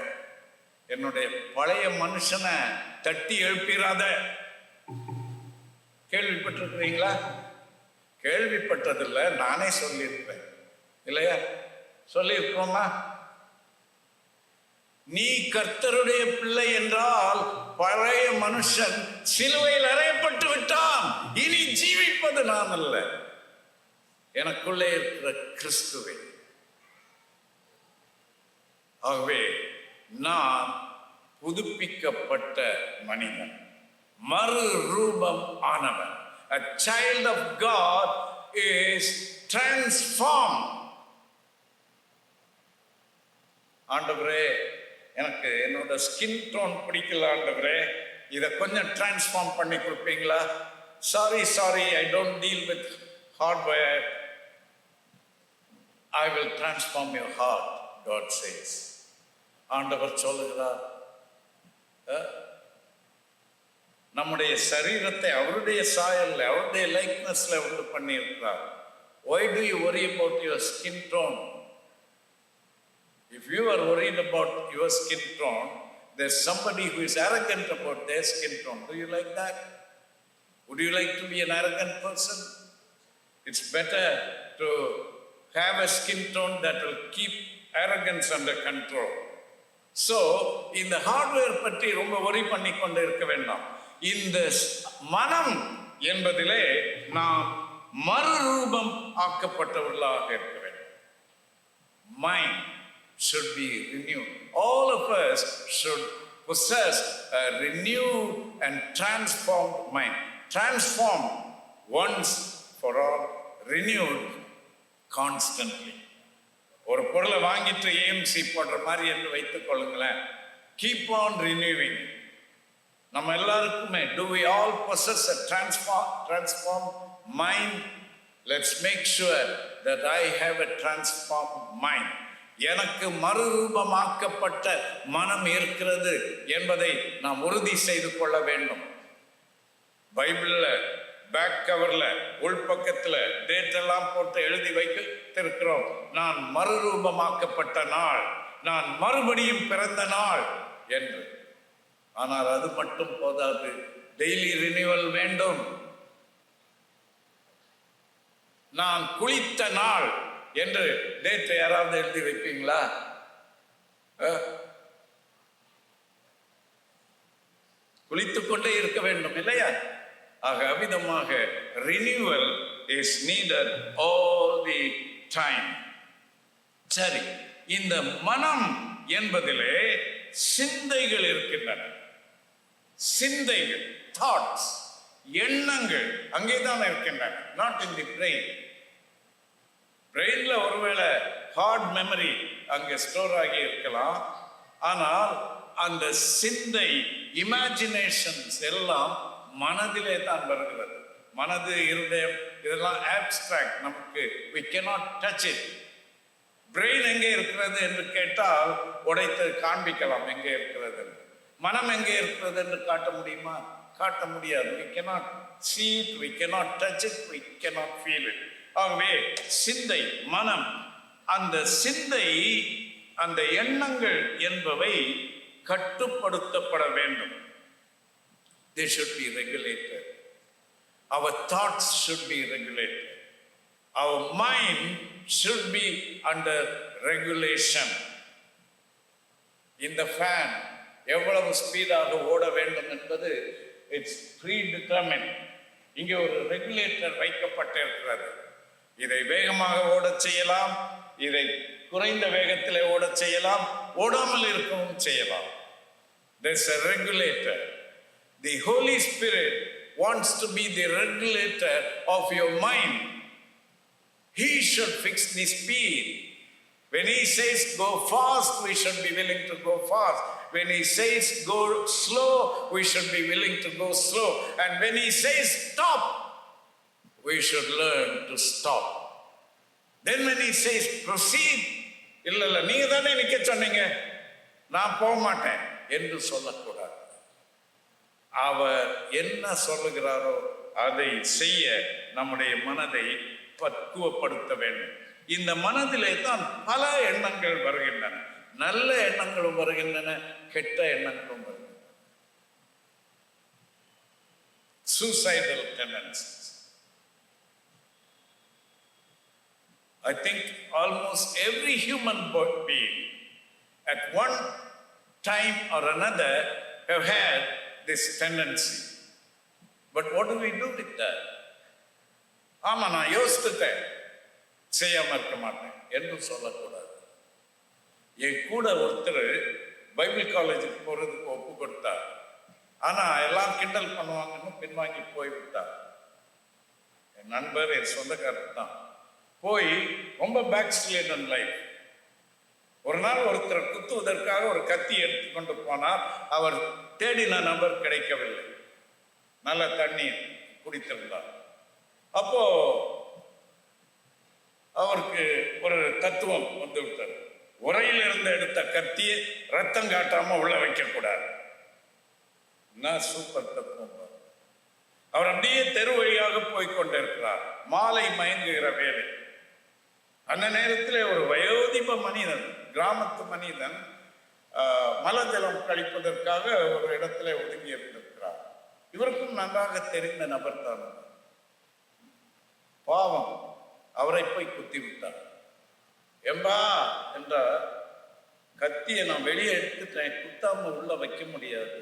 என்னுடைய பழைய மனுஷனை தட்டி எழுப்பிராத. கேள்விப்பட்டிருக்கிறீங்களா? கேள்விப்பட்டதில்லை, நானே சொல்லியிருப்பேன் இல்லையா? சொல்லியிருக்கோமா? நீ கர்த்தருடைய பிள்ளை என்றால் பழைய மனுஷன் சிலுவையில் அறையப்பட்டு விட்டான், இனி ஜீவிப்பது நான் அல்ல, எனக்குள்ளே இருக்கிற கிறிஸ்துவே. ஆகவே நான் புதுப்பிக்கப்பட்ட மனிதன், மறுரூபம் ஆனவன். A child of God is transformed. ஆண்டவரே, எனக்கு என்னோட ஸ்கின் டோன் பிடிக்கல ஆண்டவரே, இதை கொஞ்சம் டிரான்ஸ்ஃபார்ம் பண்ணி கொடுப்பீங்களா? Sorry, I don't deal with hardware. I will transform your heart, God says. ஆண்டவர் சொல்லுகிறார், நம்முடைய சரீரத்தை அவருடைய சாயல்ல, அவருடைய லைக்னஸ்ல உண்டு பண்ணி இருக்கிறார். Why do you worry about your skin tone? If you are worried about your skin tone, there's somebody who is arrogant about their skin tone. Do you like that? Would you like to be an arrogant person? It's better to have a skin tone that will keep arrogance under control. So, இந்த hardware பற்றி ரொம்ப worry பண்ணி கொண்டு இருக்க வேண்டாம். இந்த மனம் என்பதிலே நாம் மறுரூபம் ஆக்கப்பட்டவர்களாக இருக்க வேண்டும். Mind should be renewed. All of us should possess a renewed and transformed mind. Transformed once for all, renewed constantly. ஒரு பொருளை வாங்கிட்டு ஏஎம்சி போடுற மாதிரி என்று வைத்துக் கொள்ளுங்களேன். Keep on renewing. நம்ம எல்லாருக்குமே, do we all possess a transformed mind? Let's make sure that I have a transformed mind. எனக்கு மறுரூபமாக்கப்பட்ட மனம் இருக்கிறது என்பதை நாம் உறுதி செய்து கொள்ள வேண்டும். பைபிள்ல பேக் கவர்ல உள்பக்கத்துல டேட் எல்லாம் போட்டு எழுதி வைத்திருக்கிறோம். நான் மறுரூபமாக்கப்பட்ட நாள், நான் மறுபடியும் பிறந்த நாள் என்று. ஆனால் அது மட்டும் போதாது, டெய்லி ரினிவல் வேண்டும். நான் குளித்த நாள் என்று டேட் யாராவது எழுதி வைப்பீங்களா? குளித்துக் கொண்டே இருக்க வேண்டும் இல்லையா? ஆக அவ்விதமாக renewal is needed all the time. சரி, இந்த மனம் என்பதிலே சிந்தைகள் இருக்கின்றன. சிந்தைகள், தாட்ஸ், எண்ணங்கள் அங்கேதான் இருக்கின்றன. Not in the brain. பிரெயின்ல ஒருவேளை ஹார்ட் மெமரி அங்கே ஸ்டோர் ஆகி இருக்கலாம். ஆனால் அந்த சிந்தை, இமேஜினேஷன்ஸ் எல்லாம் மனதிலே தான் வருகிறது. மனது, இருதயம் இதெல்லாம் ஆப்ஸ்ட்ராக்ட், நமக்கு we cannot touch it. Brain எங்கே இருக்கிறது என்று கேட்டால் உடைத்து காண்பிக்கலாம் எங்கே இருக்கிறது. மனம் எங்கே இருக்கிறது என்று காட்ட முடியுமா? காட்ட முடியாது. we cannot see it, we cannot touch it, we cannot feel it. ஆகவே சிந்தை, மனம், அந்த சிந்தை, அந்த எண்ணங்கள் என்பவை கட்டுப்படுத்தப்பட வேண்டும். They should be regulated. Our thoughts should be regulated. Our mind should be under regulation. இந்த ஃபேன் எவ்வளவு ஸ்பீடாக ஓட வேண்டும் என்பது இட்ஸ் predetermined. இங்கே ஒரு ரெகுலேட்டர் வைக்கப்பட்டிருக்கிறது. இதை வேகமாக ஓடச் செய்யலாம், இதை குறைந்த வேகத்திலே ஓடச் செய்யலாம், ஓடாமல் இருக்கவும் செய்யலாம். There's a regulator. The Holy Spirit wants to be the regulator of your mind. He should fix the speed. When he says go fast, we should be willing to go fast. When he says go slow, we should be willing to go slow. And when he says stop, we should learn to stop. Then when he says proceed, இல்ல நீங்க தானே நிக்க சொன்னீங்க, நான் போக மாட்டேன் என்று சொல்லக்கூடாது. அவர் என்ன சொல்லுகிறாரோ அதை செய்ய நம்முடைய மனதை பக்குவப்படுத்த வேண்டும். இந்த மனதிலே தான் பல எண்ணங்கள் வருகின்றன. நல்ல எண்ணங்களும் வருகின்றன, கெட்ட எண்ணங்களும் வருகின்றன. Suicidal tendencies. I think almost every human being at one time or another have had this tendency. But what do we do with that? ஆமா, நான் யோசித்துட்டேன், செய்யாம இருக்க மாட்டேன் என்று சொல்லக்கூடாது. என் கூட ஒருத்தர் பைபிள் காலேஜுக்கு போறதுக்கு ஒப்பு கொடுத்தார். ஆனா எல்லாரும் கிண்டல் பண்ணுவாங்கன்னு பின்வாங்கி போய்விட்டார். என் நண்பர், என் சொந்தக்காரர் தான். போய் ரொம்ப பேக்ஸ்லைடன் லைஃப். ஒரு நாள் ஒருத்தர் குத்துவதற்காக ஒரு கத்தி எடுத்துக்கொண்டு போனார். அவர் தேடின நபர் கிடைக்கவில்லை. நல்ல தண்ணீர் குடித்திருந்தார். அப்போ அவருக்கு ஒரு தத்துவம் வந்து விட்டார். உரையில் இருந்து எடுத்த கத்தியை ரத்தம் காட்டாம உள்ள வைக்க கூடாது. சூப்பர் தத்துவம். அவர் அப்படியே தெரு வழியாக போய்கொண்டிருக்கிறார். மாலை மயங்குகிற வேலை. அந்த நேரத்தில் ஒரு வயோதிப மனிதன், கிராமத்து மனிதன், மலஜலம் கழிப்பதற்காக ஒரு இடத்துல ஒதுங்கி இருந்திருக்கிறார். இவருக்கும் நன்றாக தெரிந்த நபர் தான். பாவம், அவரை போய் குத்தி விட்டார். எம்பா என்ற கத்தியை நான் வெளியே எடுத்துட்டேன், குத்தாம உள்ள வைக்க முடியாது,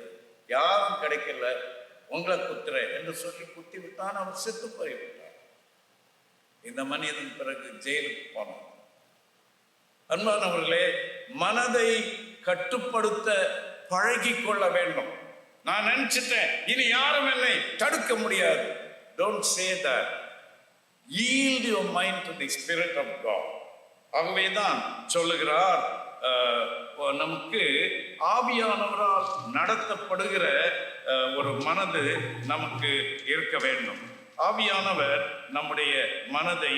யாரும் கிடைக்கல, உங்களை குத்துறேன் என்று சொல்லி குத்தி விட்டான். அவர் செத்து போய்விட்டார். இந்த மனிதன் பிறகு ஜெயிலுக்கு போனார். அன்பானவர்களே, மனதை கட்டுப்படுத்த பழகி கொள்ள வேண்டும். நான் நினைச்சிட்டேன், இனி யாரும் என்னை தடுக்க முடியாது. Don't say that. Yield your mind to the Spirit of God. ஆகவேதான் சொல்லுகிறார், நமக்கு ஆவியானவரால் நடத்தப்படுகிற ஒரு மனது நமக்கு இருக்க வேண்டும். ஆவியானவர் நம்முடைய மனதை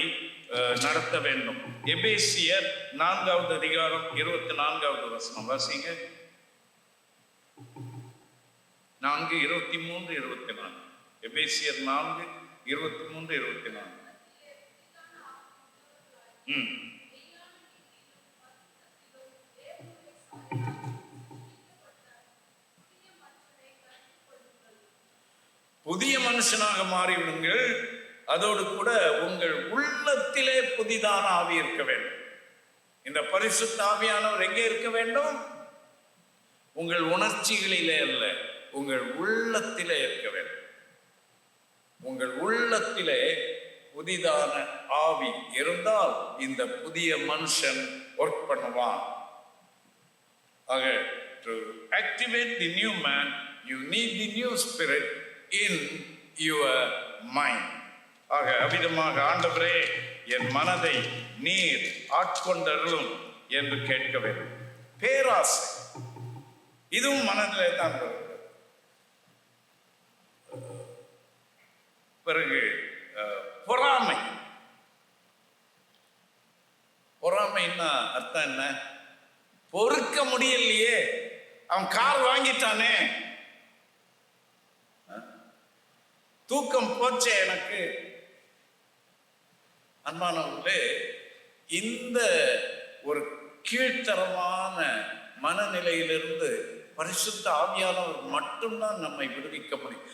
நடத்த வேண்டும். எபேசியர் 4வது அதிகாரம் 24வது வசனம் வாசிங்க. 4:23-24. எபேசியர் 4 23, 24. புதிய மனுஷனாக மாறிவிடுங்கள், அதோடு கூட உங்கள் உள்ளத்திலே புதிதான ஆவி இருக்க வேண்டும். இந்த பரிசுத்த ஆவியானவர் எங்கே இருக்க வேண்டும்? உங்கள் உணர்ச்சிகளிலே அல்ல, உங்கள் உள்ளத்திலே இருக்க வேண்டும். உங்கள் உள்ளத்திலே புதிதான ஆவி இருந்தால் இந்த புதிய மனுஷன் ஒர்க் பண்ணுவான். ஆக, to activate the new man, you need the new spirit in your mind. ஆக, அவ்விதமாக ஆண்டவரே என் மனதை நீர் ஆட்கொண்டருளும் என்று கேட்க வேண்டும். பேராசை இதுவும் மனதிலே தான் வருகிறது. பிறகு பொறாமை. பொறாமைன்னா அர்த்தம் என்ன? பொறுக்க முடியலையே, அவன் கார் வாங்கிட்டானே, தூக்கம் போச்சே எனக்கு. அன்பானவர்களே, இந்த ஒரு கீழ்த்தரமான மனநிலையிலிருந்து பரிசுத்த ஆவியானவர் மட்டும்தான் நம்மை விடுவிக்க முடியும்.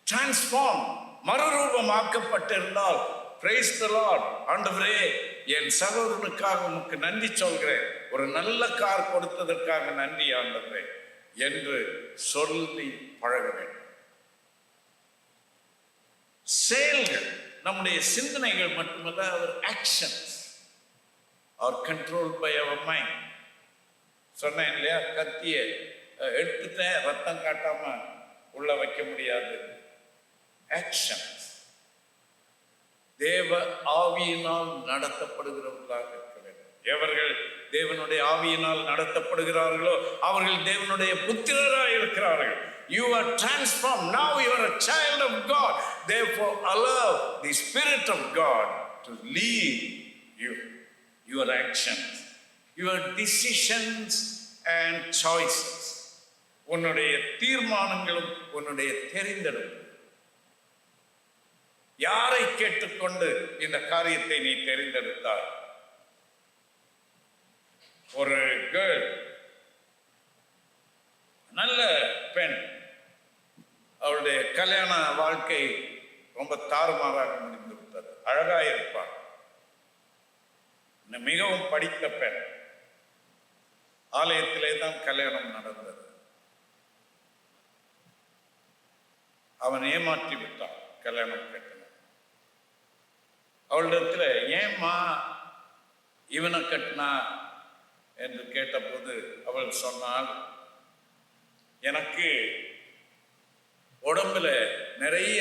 டிரான்ஸ்ஃபார்ம், மறுரூபமாக்கப்பட்டிருந்தால், பிரைஸ் தி லார்ட், ஆண்டவரே என் சகோதரனுக்காக உமக்கு நன்றி சொல்கிறேன், ஒரு நல்ல கார் கொடுத்ததற்காக நன்றி ஆண்டவரே என்று சொல்லி பழக வேண்டும். செயல்கள், நம்முடைய சிந்தனைகள் மட்டுமல்ல, our actions are controlled by our mind. சொன்னேன் இல்லையா, கத்திய எடுத்துட்டேன், ரத்தம் காட்டாம உள்ள வைக்க முடியாது. ஆக்ஷன்ஸ் தேவ ஆவியினால் நடத்தப்படுகிறவர்களாக இருக்க வேண்டும். எவர்கள் தேவனுடைய ஆவியினால் நடத்தப்படுகிறார்களோ அவர்கள் தேவனுடைய புத்திரராக இருக்கிறார்கள். You are transformed. Now you are a child of God. Therefore allow the Spirit of God to lead you, your actions, your decisions and choices. உன்னுடைய தீர்மானங்களும் உன்னுடைய தெரிந்தெடுப்பு. யாரை கேட்டுக்கொண்டு இந்த காரியத்தை நீ தெரிந்தெடுத்தாய்? ஒரு கேர்ள், நல்ல பெண், அவளுடைய கல்யாண வாழ்க்கை ரொம்ப தாறுமாறாக முடிந்து விட்டது. அழகாக இருப்பாள், மிகவும் படித்த பெண். ஆலயத்திலே தான் கல்யாணம் நடந்தது. அவன் ஏமாற்றி விட்டான் கல்யாணம் கட்டணும். அவளிடத்துல ஏம்மா இவனை கட்டினா என்று கேட்டபோது அவள் சொன்னாள், எனக்கு உடம்புல நிறைய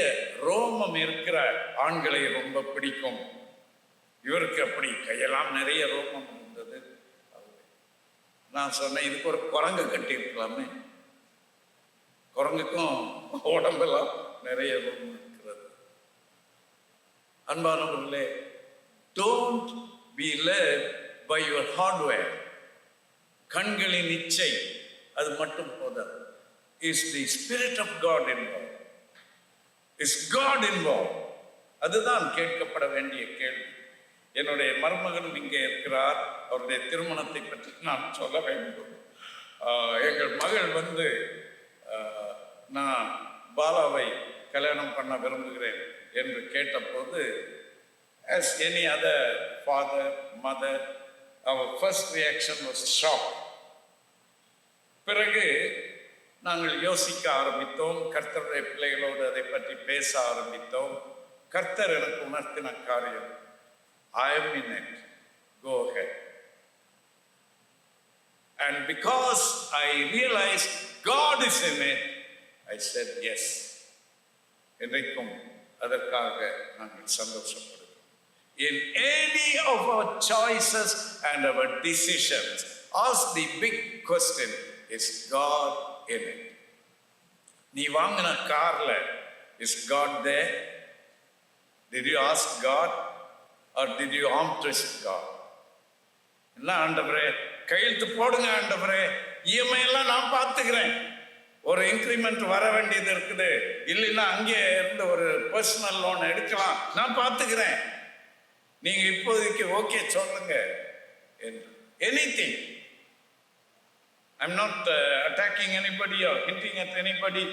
ரோமம் இருக்கிற ஆண்களை ரொம்ப பிடிக்கும். இவருக்கு அப்படி கையெல்லாம் நிறைய ரோமம் இருந்தது. நான் சொன்னேன், இதுக்கு ஒரு குரங்கு கட்டி இருக்கலாமே, குரங்குக்கும் உடம்பெல்லாம் நிறைய ரோமம் இருக்கிறது. அன்பானவர்களே, don't be led by your hardware. கண்களின் இச்சை அது மட்டும் போதாது. Is the spirit of God involve? Is God involve? அதுதான் கேட்கப்பட வேண்டிய கேள்வி. என்னுடைய மருமகனும் இங்கே இருக்கிறார். அவருடைய திருமணத்தை பற்றி நான் சொல்ல வேண்டும். எங்கள் மகள் வந்து, நான் பாலாவை கல்யாணம் பண்ண விரும்புகிறேன் என்று கேட்டபோது, as any other father, mother, our first reaction was shock. பிறகு நாங்கள் யோசிக்க ஆரம்பித்தோம். கர்த்தருடைய பிள்ளைகளோடு அதை பற்றி பேச ஆரம்பித்தோம். கர்த்தர் எனக்கு உணர்த்தின காரியம், I am in it, go ahead. And because I realized God is in it, I said yes. இன்றைக்கும் அதற்காக நாங்கள் சந்தோஷப்படுகிறோம். In any of our choices and our decisions, ask the big question, is God in it? நீ வாங்கின கார்ல is God there? Did you ask God or did you arm twist God? என்ன ஆண்டவரே, கையெழுத்து போடுங்க ஆண்டவரே, இஎம்ஐ எல்லாம் நான் பார்த்துக்கிறேன், ஒரு இன்க்ரிமெண்ட் வர வேண்டியது இருக்குது, இல்லைன்னா அங்கே இருந்து ஒரு பர்சனல் லோன் எடுக்கலாம், நான் பார்த்துக்கிறேன், நீங்க இப்போதைக்கு ஓகே சொல்லுங்க என்று. Anything. I'm not attacking anybody or hinting at anybody.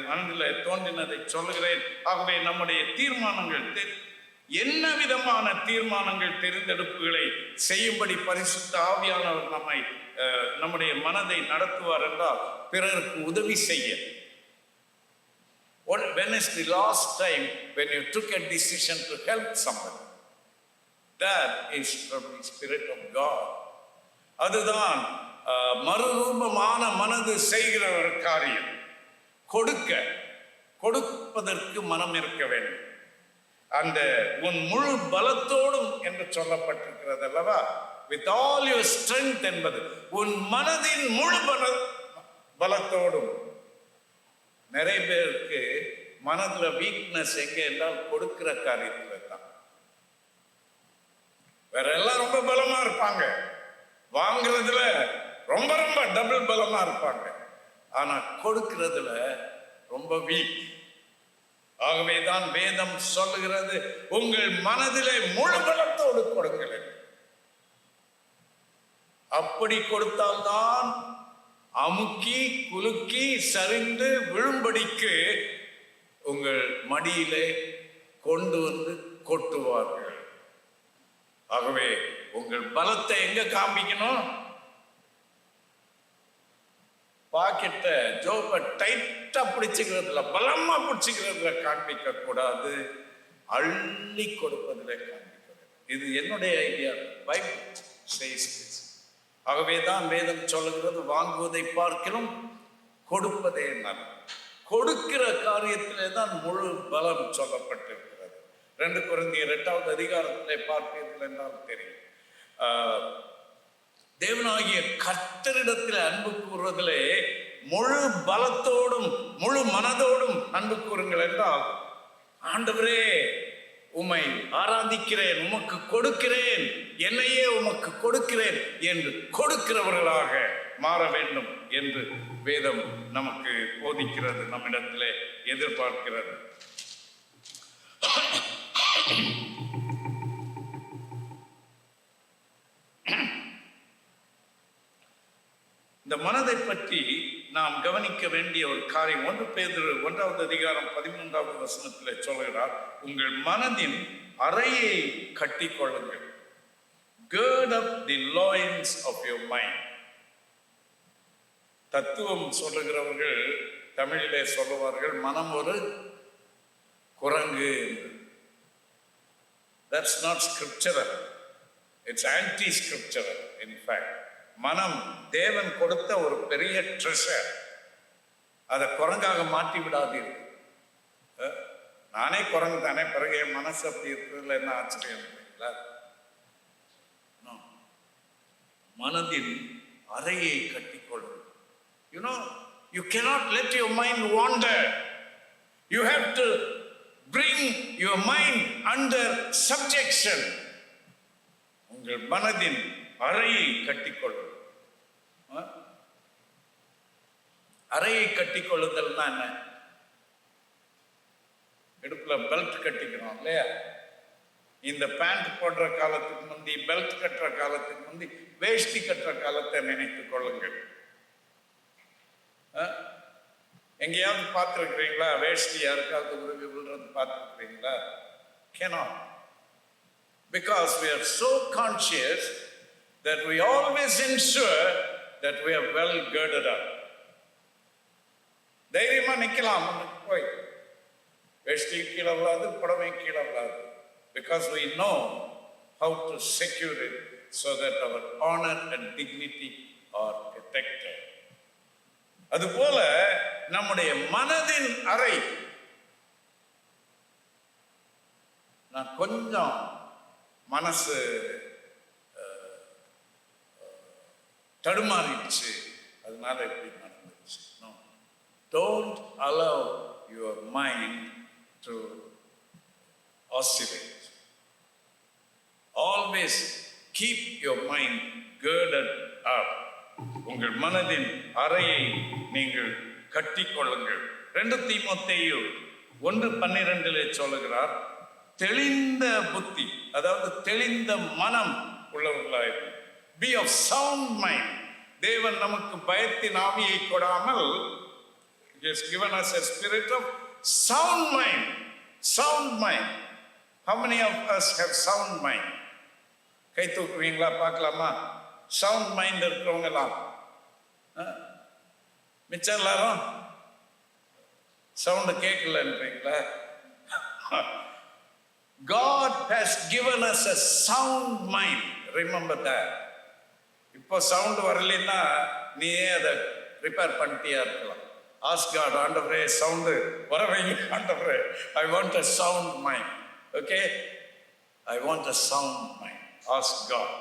மனதில் தோன்றினதை சொல்லுகிறேன். ஆகவே நம்முடைய தீர்மானங்கள், என்ன விதமான தீர்மானங்கள், தெரிந்தெடுப்புகளை செய்யும்படி பரிசுத்த ஆவியானவர் நம்முடைய மனதை நடத்துவார் என்றால் பிறருக்கு உதவி செய்ய. When is the last time when you took a decision to help somebody? That is from the Spirit of God. அதுதான் மறுரூபமான மனது செய்கிற ஒரு காரியம். கொடுப்பதற்கு மனம் இருக்க வேண்டும். அந்த உன் முழு பலத்தோடும் என்று சொல்லப்பட்டிருக்கிறது அல்லவா? வித் ஆல் யுவர் ஸ்ட்ரென்த் என்பது உன் மனதின் முழு பலத்தோடும். நிறைய பேருக்கு மனதுல வீக்னஸ் எங்க என்றால் கொடுக்கிற காரியத்துல தான். வேற எல்லாம் ரொம்ப பலமா இருப்பாங்க, வாங்குறதுல ரொம்ப ரொம்ப டபுள் பலமா இருப்பாங்க, ஆனா கொடுக்கிறதுல ரொம்ப வீக். ஆகவேதான் வேதம் சொல்லுகிறது, உங்கள் மனதிலே முழு பலத்தோடு கொடுங்கள். அப்படி கொடுத்தால்தான் அமுக்கி குலுக்கி சரிந்து விழும்படிக்கு உங்கள் மடியிலே கொண்டு வந்து கொட்டுவார்கள். ஆகவே உங்கள் பலத்தை எங்க காமிக்கணும்? பாக்கெட்ட ஜோப டைட்டா பிடிச்சுக்கிறதுல, பலமா பிடிச்சுக்கிறதுல காண்பிக்க கூடாது, அள்ளி கொடுப்பதிலே காண்பிக்க. இது என்னுடைய ஐடியா, பைபிள் சேஸ் திஸ். ஆகவேதான் வேதம் சொல்லுகிறது, வாங்குவதை பார்க்கிறோம் கொடுப்பதே நல்லது. கொடுக்கிற காரியத்திலே தான் முழு பலம் சொல்லப்பட்டிருக்கிறது. 2 கொரிந்தியர் 8வது அதிகாரத்திலே பார்ப்பீர்கள் என்றால் தெரியும். தேவனாகிய கர்த்தரிடத்தில் அன்பு கூறுவதிலே முழு பலத்தோடும் முழு மனதோடும் அன்பு கூறுங்கள் என்றால், ஆண்டவரே உம்மை ஆராதிக்கிறேன், உமக்கு கொடுக்கிறேன், என்னையே உமக்கு கொடுக்கிறேன் என்று கொடுக்கிறவர்களாக மாற வேண்டும் என்று வேதம் நமக்கு போதிக்கிறது, நம்மிடத்திலே எதிர்பார்க்கிறது. இந்த மனதை பற்றி நாம் கவனிக்க வேண்டிய ஒரு காரியம், 1 பேதுரு 1வது அதிகாரம் 13வது வசனத்தில் சொல்கிறார், உங்கள் மனதின் அறையை கட்டி கொள்ளுங்கள். Gird up the loins of your mind. தத்துவம் சொல்லுகிறவர்கள் தமிழிலே சொல்லுவார்கள், மனம் ஒரு குரங்கு என்று. That's not scriptural. It's anti-scriptural. In fact, மனம் தேவன் கொடுத்த ஒரு பெரிய ட்ரெஷர். அதை குரங்காக மாற்றி விடாதீர்கள். நானே குரங்கு தானே, பிறகு என் மனசு அப்படி இருக்கிறதுல என்ன ஆச்சரியம் இல்லைங்களா? மனதின் அறையை கட்டிக்கொள்ளும். You know, you cannot let your mind wander. You have to bring your mind under subjection. உங்கள் மனதின் அறையை கட்டிக்கொள்ளும். அறையை கட்டிக்கொள்ளுதல்னா என்ன? இடுப்புல பெல்ட் கட்டிக்கணும் இல்லையா? இந்த பேண்ட் போடுற காலத்துக்கு முந்தி, பெல்ட் கட்டுற காலத்துக்கு முந்தி, வேஷ்டி கட்டுற காலத்தை நினைத்துக் கொள்ளுங்கள். எங்கேயாவது பார்த்துருக்கிறீங்களா? வேஷ்டி யாருக்காவது உருவி விழுறது பார்த்துருக்கிறீங்களா? Cannot. Because we are so conscious that we always ensure that we are well girded up. தைரியமா நிக்கலாம், போய் வேஷ்டி கீழே விழாது, புடவை கீழே விழாது. Because we know how to secure it so that our honor and dignity are protected. அதுபோல நம்முடைய மனதின் அறை, நான் கொஞ்சம் மனசு தடுமாறிடுச்சு, அதனால எப்படி நடந்துச்சு. No. Don't allow your mind to oscillate. Always keep your mind girded up. உங்கள் மனதின் அறையை நீங்கள் கட்டிக்கொள்ளுங்கள். 2 தீமோத்தேயு 1:12 சொல்லுகிறார், தெளிந்த புத்தி, அதாவது தெளிந்த மனம் உள்ளவர்களாயிருக்கும். Be of sound mind. தேவன் நமக்கு பயத்தின் ஆவியை கொடாமல் He has given us a spirit of sound mind. Sound mind. How many of us have sound mind? கை தூக்குவீங்களா பார்க்கலாமா? சவுண்ட் மைண்ட் இருக்கிறவங்கலாம். மிச்சம் எல்லாரும் sound கேட்கலன்றீங்களா? God has given us a sound mind. Remember that. இப்போ சவுண்ட் வரலைன்னா நீயே அதை repair பண்ணிட்டியா இருக்கலாம். Ask God, ஆண்டவரே சவுண்டு வர வைங்க ஆண்டவரே. I want a sound mind. Okay? I want a sound mind. Ask God.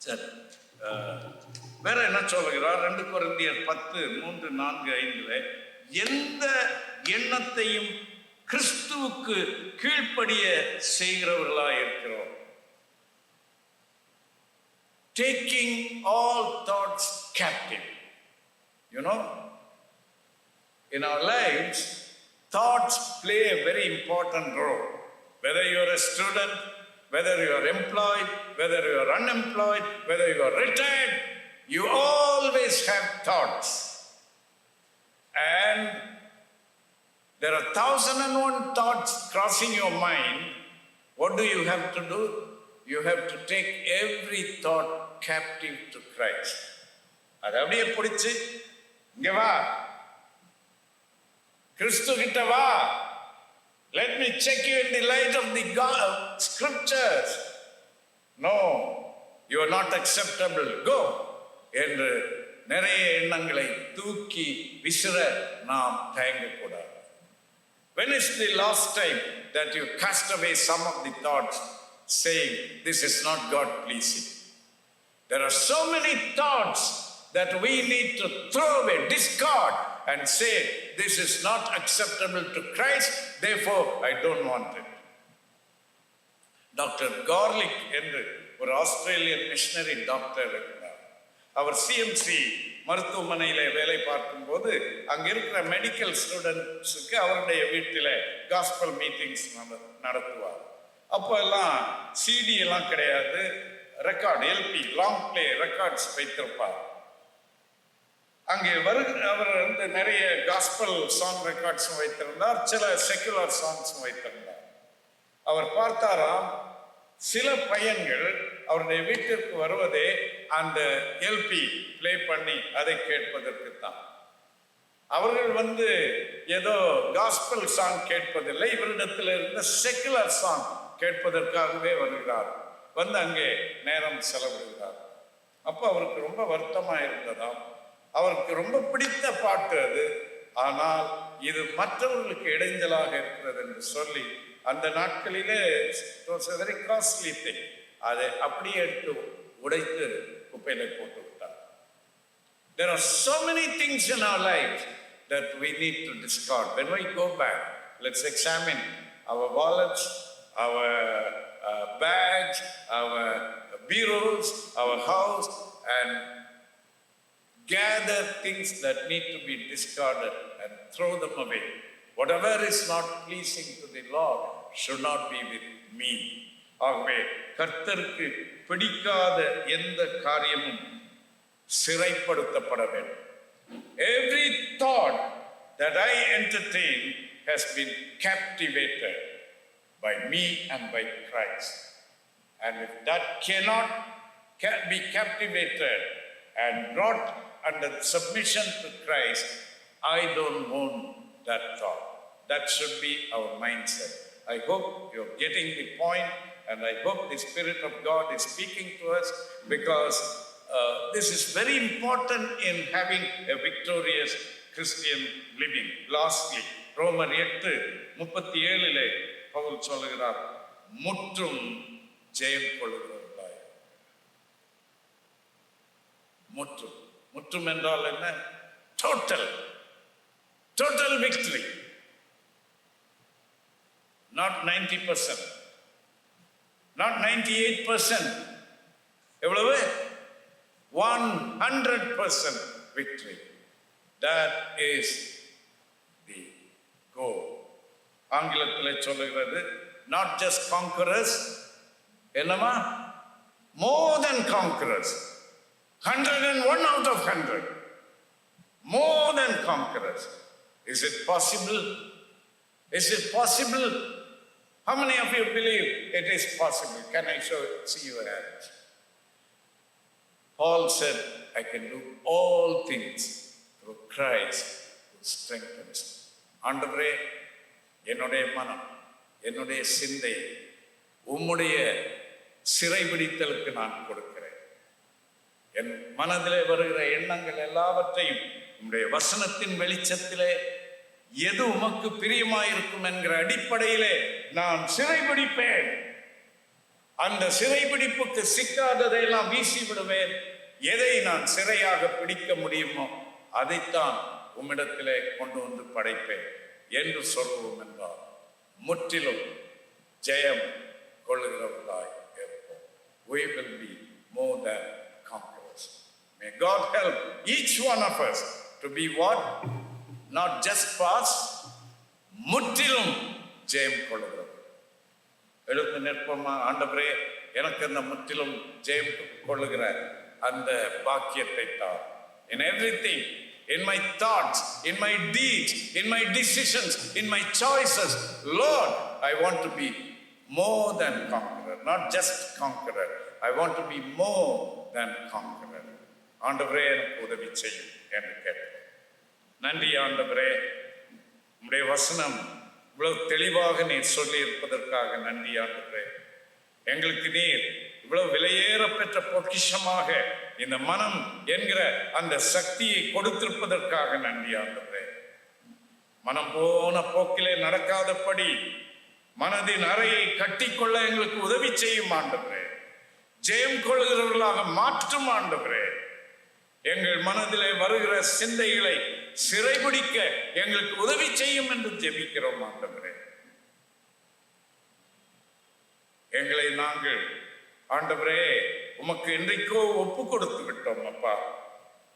சரி, வேற என்ன சொல்லுகிறார்? 2 கொரிந்தியர் 10:3-4-5 எந்த எண்ணத்தையும் கிறிஸ்துவுக்கு கீழ்ப்படிய செய்கிறவர்களாக இருக்கிறோம். Taking all thoughts captive. You know, in our lives, thoughts play a very important role. Whether you are a student, whether you are employed, whether you are unemployed, whether you are retired, you always have thoughts. And there are 1,001 thoughts crossing your mind. What do you have to do? You have to take every thought captive to Christ. அது அப்படியே பிடிச்சு இங்க வா, கிறிஸ்து கிட்ட வா. Let me check you in the light of the scriptures. No, you are not acceptable. Go. என்று நிறைய எண்ணங்களை தூக்கி விசிற நாம் தயங்கக்கூடாது. When is the last time that you cast away some of the thoughts saying this is not God pleasing? There are so many thoughts that we need to throw away, discard, and say this is not acceptable to Christ, therefore I don't want it. Doctor garlic என்று ஒரு Australian missionary doctor இருந்தார். அவர் CMC மருத்துவமனையில் வேலை பார்க்கும்போது அங்கே இருக்கிற medical ஸ்டூடெண்ட்ஸுக்கு அவருடைய வீட்டில் காஸ்பல் மீட்டிங்ஸ் நடத்துவார். அப்போ எல்லாம் சிடி எல்லாம் கிடையாது, record, LP, long play records வைத்திருப்பார். அங்கே அவர் வந்து நிறைய காஸ்பல் சாங் ரெக்கார்ட்ஸும் வைத்திருந்தார், சில செக்குலர் சாங்ஸும் வைத்திருந்தார். அவர் பார்த்தாராம், சில பையன்கள் அவருடைய வீட்டிற்கு வருவதே அந்த எல்பி பிளே பண்ணி அதை கேட்பதற்கு தான். அவர்கள் வந்து ஏதோ காஸ்பல் சாங் கேட்பதில்லை, இவரிடத்தில் இருந்த செக்குலர் சாங் கேட்பதற்காகவே வருகிறார். வந்து அங்கே நேரம் செலவிடுகிறார். அப்போ அவருக்கு ரொம்ப வருத்தமாக இருந்ததாம். அவருக்கு ரொம்ப பிடித்த பாட்டு அது, ஆனால் இது மற்றவர்களுக்கு இடைஞ்சலாக இருக்கிறது என்று சொல்லி அந்த நாட்களிலே வெரி காஸ்ட்லி திங், அதை அப்படியே எடுத்து உடைத்து குப்பையில போட்டு விட்டார். There are so many things in our lives that we need to discard. When we go back, let's examine our wallets, our bags, our bureaus, our house, and gather things that need to be discarded and throw them away. Whatever is not pleasing to the Lord should not be with me. ஆகவே கர்த்தருக்கு பிடிக்காத எந்த காரியமும் சிறைப்படுத்தப்பட வேண்டும். Every thought that I entertain has been captivated by me and by Christ. And if that cannot be captivated and brought under submission to Christ, I don't own that thought. That should be our mindset. I hope you're getting the point, and I hope the Spirit of God is speaking to us, because this is very important in having a victorious Christian living. Lastly, ரோமர் 8:37 பவுல் சொல்லுகிறார், முற்றும் ஜெயம் கொள்கிறவர்களாய். முற்றும், முற்றும் என்றால் என்ன? Total victory. Not 90%, not 98%. எவ்வளவு? 100% victory. That is the goal. ஆங்கிலத்தில் சொல்லுகிறது not just conquerors, என்னமா, more than conquerors. 101 out of 100. More than conquerors. Is it possible? Is it possible? How many of you believe it is possible? Can I see your hands? Paul said, I can do all things through Christ who strengthens me. ஆண்டவரே, என்னுடைய மனம், என்னுடைய சிந்தை உம்முடைய சிறைபிடித்தலுக்கு நான் கொடுக்கிறேன். என் மனதிலே வருகிற எண்ணங்கள் எல்லாவற்றையும் உம்முடைய வசனத்தின் வெளிச்சத்திலே எது உமக்கு பிரியமாயிருக்கும் என்கிற அடிப்படையிலே நான் சிறைபிடிப்பேன். அந்த சிறைபிடிப்புக்கு சிக்காததையெல்லாம் வீசி விடுவேன். எதை நான் சிறையாக பிடிக்க முடியுமோ அதைத்தான் உம்மிடத்திலே கொண்டு வந்து படைப்பேன் என்று சொல்வோம் என்றால் முற்றிலும் ஜெயம் கொள்ளுகிறவர்களாய் இருப்போம். We will be more than conquerors. May God help each one of us to be what? Not just pass, முற்றிலும் ஜெயம் கொள்ளுகிறவர். எழுந்து நிற்போமா? ஆண்டவரே, எனக்கு அந்த முற்றிலும் ஜெயம் கொள்ளுகிற அந்த பாக்கியத்தை தான். In everything, in my thoughts, in my deeds, in my decisions, in my choices, Lord, I want to be more than conqueror, not just conqueror. I want to be more than conqueror. ஆண்டவரே, எனக்கு உதவி செய்யும் என்று கேட்கிறேன். நன்றி ஆண்டவரே, உம்முடைய வசனம் இவ்வளவு தெளிவாக நீர் சொல்லி இருப்பதற்காக நன்றி ஆண்டவரே. எங்களுக்கு நீர் இவ்வளவு விலையேற பெற்ற பொக்கிஷமாக இந்த மனம் என்கிற அந்த சக்தியை கொடுத்திருப்பதற்காக நன்றி ஆண்டவரே. மனம் போன போக்கிலே நடக்காதபடி மனதின் அறையை கட்டிக்கொள்ள எங்களுக்கு உதவி செய்யும் ஆண்டவரே. ஜெயம் கொள்ளுகிறவர்களாக மாற்றும் ஆண்டவரே. எங்கள் மனதிலே வருகிற சிந்தைகளை சிறைபிடிக்க எங்களுக்கு உதவி செய்யும் என்று ஜெபிக்கிறோம் ஆண்டவரே. எங்களை நாங்கள் ஆண்டவரே உமக்கு என்றைக்கோ ஒப்பு கொடுத்து விட்டோம் அப்பா.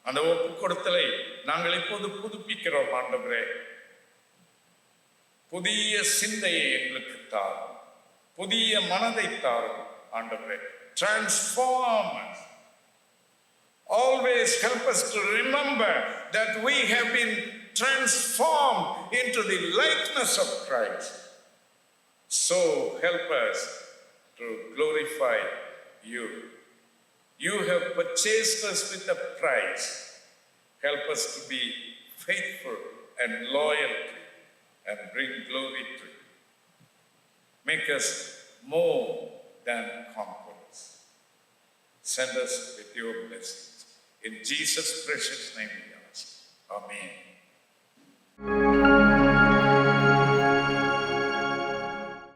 அந்த ஒப்பு கொடுத்தலை நாங்கள் இப்போது புதுப்பிக்கிறோம் ஆண்டவரே. புதிய சிந்தையை எங்களுக்கு தாரும், புதிய மனதை தாரும் ஆண்டவரே. Transform us. Always help us to remember that we have been transformed into the likeness of Christ. So help us to glorify you. You have purchased us with a price. Help us to be faithful and loyal to you and bring glory to you. Make us more than conquerors. Send us with your blessings. In Jesus' precious name we ask. Amen.